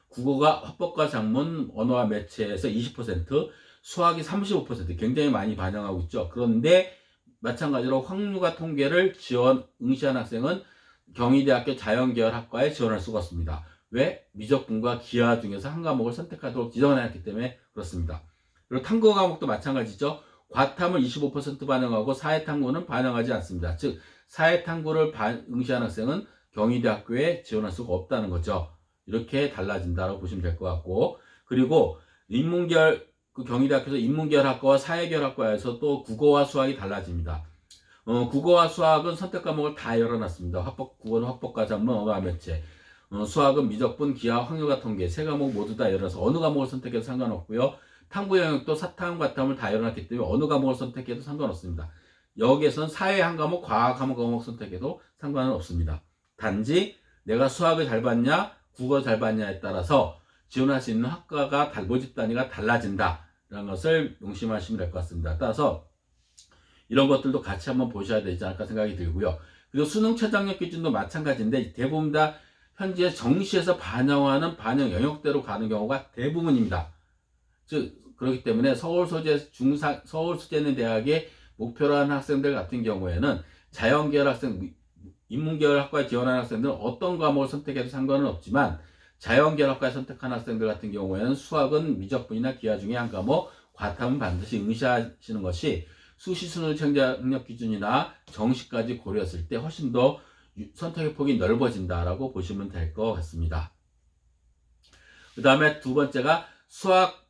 국어가 화법과 작문, 언어와 매체에서 20%, 수학이 35%, 굉장히 많이 반영하고 있죠. 그런데 마찬가지로 확률과 통계를 응시한 학생은 경희대학교 자연계열 학과에 지원할 수가 없습니다. 왜? 미적분과 기하 중에서 한 과목을 선택하도록 지정을 했기 때문에 그렇습니다. 그리고 탐구 과목도 마찬가지죠. 과탐을 25% 반영하고 사회탐구는 반영하지 않습니다. 즉 사회탐구를 응시한 학생은 경희대학교에 지원할 수가 없다는 거죠. 이렇게 달라진다고 보시면 될 것 같고, 그리고 인문계열, 경희대학교에서 인문계열 학과와 사회계열 학과에서 또 국어와 수학이 달라집니다. 국어와 수학은 선택 과목을 다 열어놨습니다. 국어는 확법과 전문, 언어와 매체, 수학은 미적분, 기하, 확률과 통계 세 과목 모두 다 열어서 어느 과목을 선택해도 상관없고요. 탐구 영역도 사탐, 과탐을 다 열어놨기 때문에 어느 과목을 선택해도 상관없습니다. 여기에서는 사회 한 과목, 과학 한 과목 선택해도 상관은 없습니다. 단지 내가 수학을 잘 봤냐, 국어를 잘 봤냐에 따라서 지원할 수 있는 학과가 모집 단위가 달라진다라는 것을 명심하시면 될 것 같습니다. 따라서 이런 것들도 같이 한번 보셔야 되지 않을까 생각이 들고요. 그리고 수능 최저학력 기준도 마찬가지인데 대부분 다 현재 정시에서 반영하는 반영 영역대로 가는 경우가 대부분입니다. 즉 그렇기 때문에 서울 소재 있는 대학의 목표로 하는 학생들 같은 경우에는 자연계열 학생, 인문계열 학과에 지원하는 학생들은 어떤 과목을 선택해도 상관은 없지만 자연계열 학과에 선택한 학생들 같은 경우에는 수학은 미적분이나 기하 중에 한 과목, 과탐은 반드시 응시하시는 것이 수시수능 최저학력 기준이나 정시까지 고려했을 때 훨씬 더 선택의 폭이 넓어진다라고 보시면 될 것 같습니다. 그 다음에 두 번째가 수학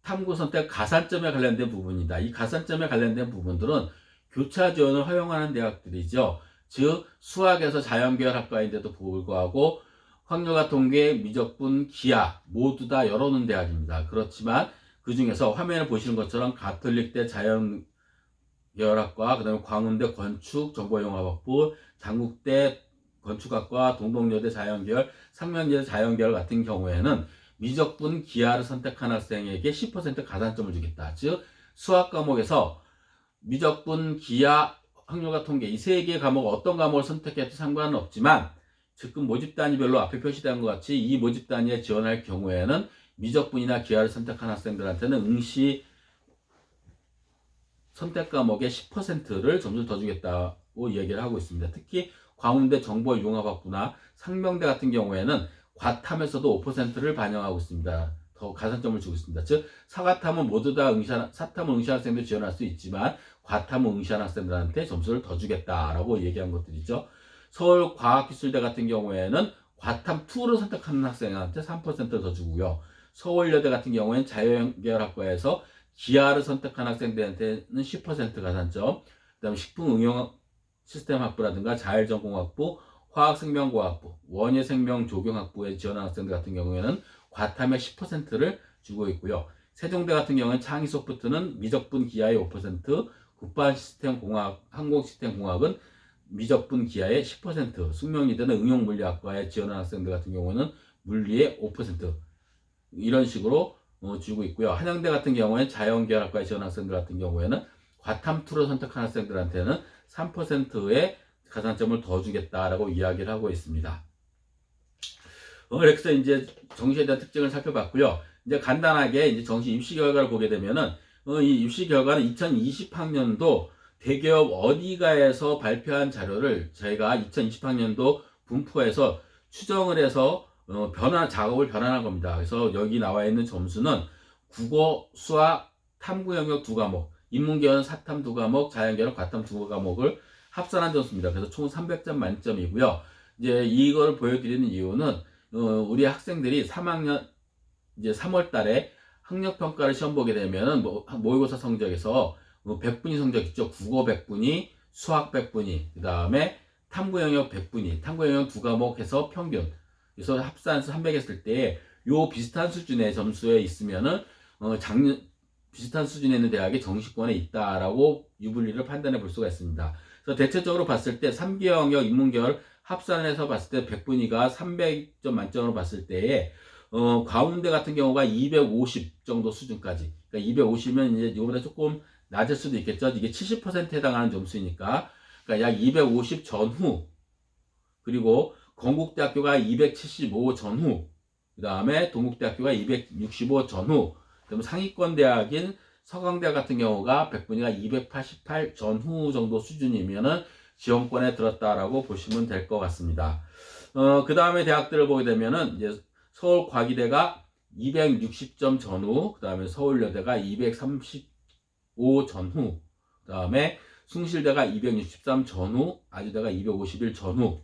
탐구 선택 가산점에 관련된 부분이다. 이 가산점에 관련된 부분들은 교차 지원을 허용하는 대학들이죠. 즉 수학에서 자연계열 학과인데도 불구하고 확률과 통계, 미적분, 기하 모두 다 열어놓은 대학입니다. 그렇지만 그 중에서 화면을 보시는 것처럼 가톨릭대 자연계열학과, 그 다음에 광운대 건축, 정보영화학부, 장국대 건축학과, 동덕여대 자연계열, 상명여대 자연계열 같은 경우에는 미적분, 기하를 선택한 학생에게 10% 가산점을 주겠다. 즉 수학 과목에서 미적분, 기하, 확률과 통계 이 세 개의 과목 어떤 과목을 선택해도 상관은 없지만 지금 모집 단위별로 앞에 표시된 것 같이 이 모집 단위에 지원할 경우에는 미적분이나 기하를 선택한 학생들한테는 응시 선택 과목의 10%를 점수를 더 주겠다고 얘기를 하고 있습니다. 특히 광운대 정보융합학부나 상명대 같은 경우에는 과탐에서도 5%를 반영하고 있습니다. 더 가산점을 주고 있습니다. 즉 사과탐은 모두 다 사탐을 응시한 학생들 지원할 수 있지만 과탐을 응시한 학생들한테 점수를 더 주겠다라고 얘기한 것들이죠. 서울과학기술대 같은 경우에는 과탐 2를 선택하는 학생한테 3%를 더 주고요. 서울여대 같은 경우에는 자연계열학과에서 기하를 선택한 학생들한테는 10% 가산점, 그 다음에 식품응용시스템학부라든가 자율전공학부, 화학생명과학부, 원예생명조경학부에 지원한 학생들 같은 경우에는 과탐의 10%를 주고 있고요. 세종대 같은 경우는 창의소프트는 미적분 기하의 5%, 국방시스템공학, 항공시스템공학은 미적분 기하의 10%, 숙명여대는 응용물리학과에 지원한 학생들 같은 경우는 물리의 5% 이런 식으로 주고 있고요. 한양대 같은 경우에는 자연계열학과에 지원한 학생들 같은 경우에는 과탐2로 선택한 학생들한테는 3%의 가산점을 더 주겠다라고 이야기를 하고 있습니다. 그래서 이제 정시에 대한 특징을 살펴봤고요. 이제 간단하게 이제 정시 입시 결과를 보게 되면은 이 입시 결과는 2020학년도 대기업 어디가에서 발표한 자료를 저희가 2020학년도 분포해서 추정을 해서 작업을 변환한 겁니다. 그래서 여기 나와 있는 점수는 국어, 수학, 탐구 영역 2과목, 인문계열은 사탐 2과목, 자연계열은 과탐 2과목을 합산한 점수입니다. 그래서 총 300점 만점이고요. 이제 이걸 보여드리는 이유는 우리 학생들이 3학년 이제 3월 달에 학력평가를 시험 보게 되면은 모의고사 성적에서 100분위 성적 있죠. 국어 100분위, 수학 100분위, 그 다음에 탐구 영역 100분위, 탐구 영역 2과목 해서 평균. 그래서 합산해서 300 했을 때 요 비슷한 수준의 점수에 있으면은 비슷한 수준에 있는 대학이 정시권에 있다라고 유불리를 판단해 볼 수가 있습니다. 그래서 대체적으로 봤을 때 3개 영역 인문계열 합산해서 봤을 때 100분위가 300점 만점으로 봤을 때에 가운데 같은 경우가 250 정도 수준까지. 그러니까 250이면 이제 이거보다 조금 낮을 수도 있겠죠. 이게 70%에 해당하는 점수니까. 그러니까 약 250 전후. 그리고 건국대학교가 275 전후. 그 다음에 동국대학교가 265 전후. 그다음에 상위권 대학인 서강대학 같은 경우가 100분위가 288 전후 정도 수준이면은 지원권에 들었다라고 보시면 될 것 같습니다. 그 다음에 대학들을 보게 되면은 이제 서울과기대가 260점 전후, 그 다음에 서울여대가 235 전후, 그 다음에 숭실대가 263 전후, 아주대가 251 전후,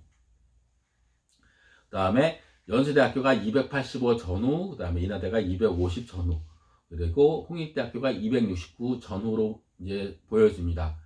그 다음에 연세대학교가 285 전후, 그 다음에 인하대가 250 전후, 그리고 홍익대학교가 269 전후로 이제 보여집니다.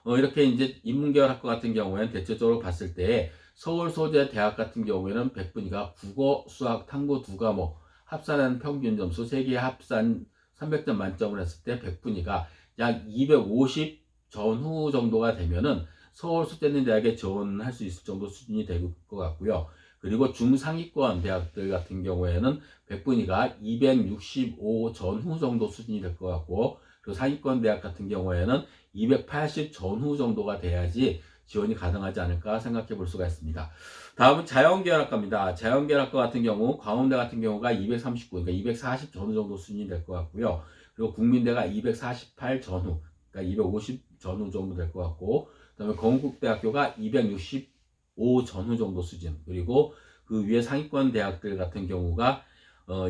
이렇게 이제 인문계열학과 같은 경우에는 대체적으로 봤을 때 서울 소재 대학 같은 경우에는 백분위가 국어, 수학, 탐구 두 과목 합산한 평균 점수 3개 합산 300점 만점을 했을 때 백분위가 약 250 전후 정도가 되면은 서울 소재는 대학에 지원할 수 있을 정도 수준이 될 것 같고요. 그리고 중상위권 대학들 같은 경우에는 백분위가 265 전후 정도 수준이 될 것 같고, 그리고 상위권 대학 같은 경우에는 280 전후 정도가 돼야지 지원이 가능하지 않을까 생각해 볼 수가 있습니다. 다음은 자연계열학과입니다. 자연계열학과 같은 경우 광운대 같은 경우가 239, 그러니까 240 전후 정도 수준이 될 것 같고요. 그리고 국민대가 248 전후, 그러니까 250 전후 정도 될 것 같고, 그다음에 건국대학교가 265 전후 정도 수준, 그리고 그 위에 상위권 대학들 같은 경우가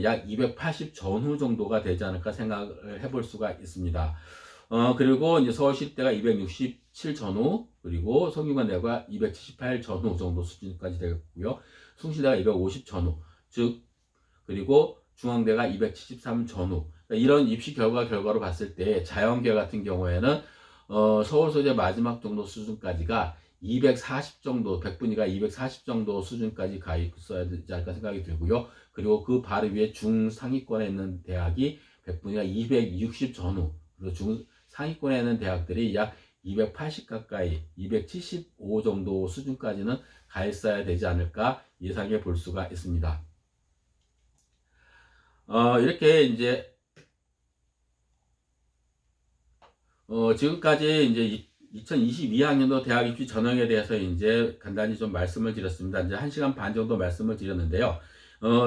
약 280 전후 정도가 되지 않을까 생각을 해볼 수가 있습니다. 그리고 이제 서울시대가 267 전후, 그리고 성균관대가 278 전후 정도 수준까지 되겠고요. 숭실대가 250 전후, 즉, 그리고 중앙대가 273 전후. 그러니까 이런 입시 결과로 봤을 때 자연계 같은 경우에는 서울 소재 마지막 정도 수준까지가 240 정도, 백분위가 240 정도 수준까지 가 있어야 되지 않을까 생각이 들고요. 그리고 그 바로 위에 중상위권에 있는 대학이 백분위가 260 전후, 그리고 중상위권에 있는 대학들이 약 280 가까이, 275 정도 수준까지는 가 있어야 되지 않을까 예상해 볼 수가 있습니다. 이렇게 이제 지금까지 이제 2022학년도 대학 입시 전형에 대해서 이제 간단히 좀 말씀을 드렸습니다. 이제 1시간 반 정도 말씀을 드렸는데요.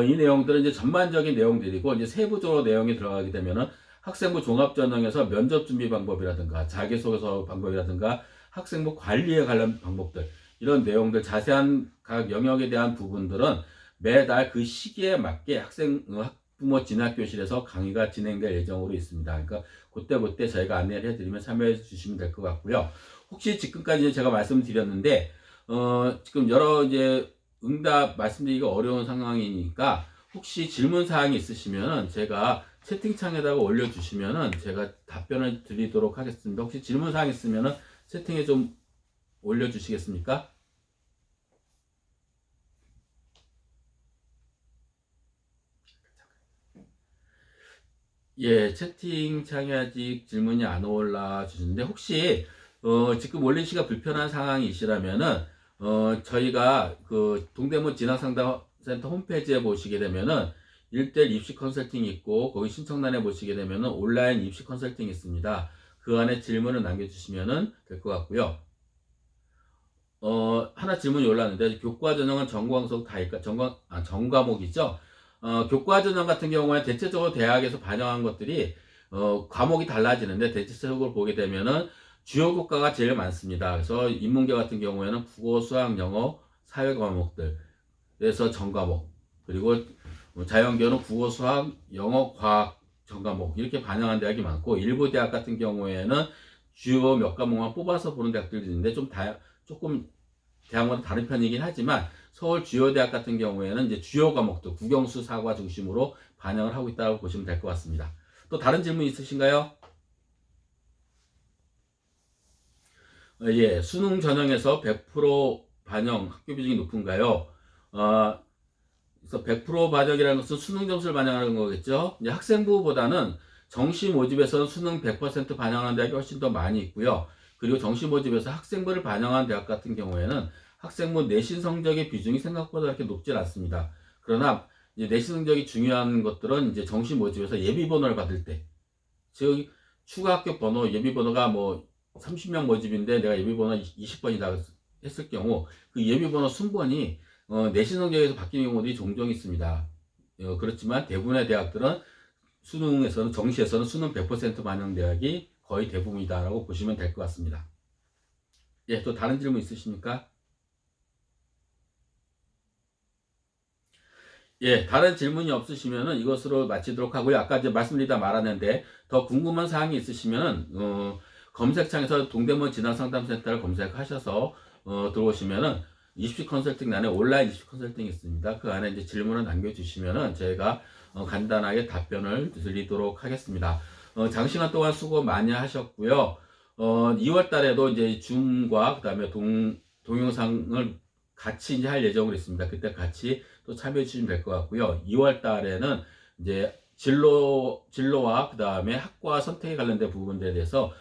이 내용들은 이제 전반적인 내용들이고, 이제 세부적으로 내용이 들어가게 되면은 학생부 종합전형에서 면접 준비 방법이라든가, 자기소개서 방법이라든가, 학생부 관리에 관련 방법들, 이런 내용들, 자세한 각 영역에 대한 부분들은 매달 그 시기에 맞게 학부모 진학교실에서 강의가 진행될 예정으로 있습니다. 그러니까 그때 저희가 안내를 해드리면 참여해 주시면 될 것 같고요. 혹시 지금까지 제가 말씀드렸는데, 지금 여러 이제 응답 말씀드리기가 어려운 상황이니까 혹시 질문 사항이 있으시면은 제가 채팅창에다가 올려주시면은 제가 답변을 드리도록 하겠습니다. 혹시 질문 사항 있으면은 채팅에 좀 올려주시겠습니까? 예, 채팅창에 아직 질문이 안 올라주시는데, 혹시, 지금 올리시기가 불편한 상황이시라면은, 저희가 그 동대문 진학상담센터 홈페이지에 보시게 되면은, 1대1 입시 컨설팅이 있고, 거기 신청란에 보시게 되면은 온라인 입시 컨설팅이 있습니다. 그 안에 질문을 남겨주시면은 될 것 같고요. 하나 질문이 올랐는데, 교과 전형은 전공석 다일까? 전과목이죠? 교과 전형 같은 경우에 대체적으로 대학에서 반영한 것들이, 과목이 달라지는데, 대체적으로 보게 되면은 주요 교과가 제일 많습니다. 그래서 인문계 같은 경우에는 국어, 수학, 영어, 사회 과목들, 그래서 전과목, 그리고 자연계는 국어, 수학, 영어, 과학, 전과목, 이렇게 반영한 대학이 많고, 일부 대학 같은 경우에는 주요 몇 과목만 뽑아서 보는 대학들이 있는데, 조금 대학마다 다른 편이긴 하지만 서울 주요 대학 같은 경우에는 이제 주요 과목도 국영수 사과 중심으로 반영을 하고 있다고 보시면 될 것 같습니다. 또 다른 질문 있으신가요? 예, 수능 전형에서 100% 반영 학교 비중이 높은가요? 그래서 100% 반영이라는 것은 수능 점수를 반영하는 거겠죠. 이제 학생부보다는 정시 모집에서는 수능 100% 반영하는 대학이 훨씬 더 많이 있고요. 그리고 정시 모집에서 학생부를 반영한 대학 같은 경우에는 학생부 내신 성적의 비중이 생각보다 그렇게 높질 않습니다. 그러나 이제 내신 성적이 중요한 것들은 이제 정시 모집에서 예비 번호를 받을 때, 즉 추가 합격 번호 예비 번호가 뭐 30명 모집인데 내가 예비 번호 20번이다 했을 경우 그 예비 번호 순번이 내신 성적에서 바뀌는 경우들이 종종 있습니다. 그렇지만 대부분의 대학들은 수능에서는 정시에서는 수능 100% 반영 대학이 거의 대부분이다라고 보시면 될 것 같습니다. 예, 또 다른 질문 있으십니까? 예, 다른 질문이 없으시면은 이것으로 마치도록 하고요. 아까 이제 말씀드리다 말았는데 더 궁금한 사항이 있으시면은 검색창에서 동대문 진학상담센터를 검색하셔서 들어오시면은 입시 컨설팅란에 온라인 입시 컨설팅이 있습니다. 그 안에 이제 질문을 남겨주시면은 저희가 간단하게 답변을 드리도록 하겠습니다. 장시간 동안 수고 많이 하셨고요. 2월 달에도 이제 줌과 그다음에 동영상을 같이 이제 할 예정으로 있습니다. 그때 같이 또 참여해 주시면 될 것 같고요. 2월 달에는 이제 진로와 그다음에 학과 선택에 관련된 부분들에 대해서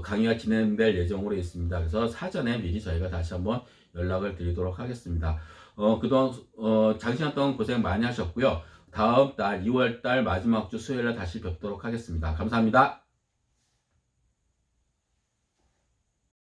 강의가 진행될 예정으로 있습니다. 그래서 사전에 미리 저희가 다시 한번 연락을 드리도록 하겠습니다. 그동안 장시간 동안 고생 많이 하셨고요. 다음 달 2월 달 마지막 주 수요일에 다시 뵙도록 하겠습니다. 감사합니다.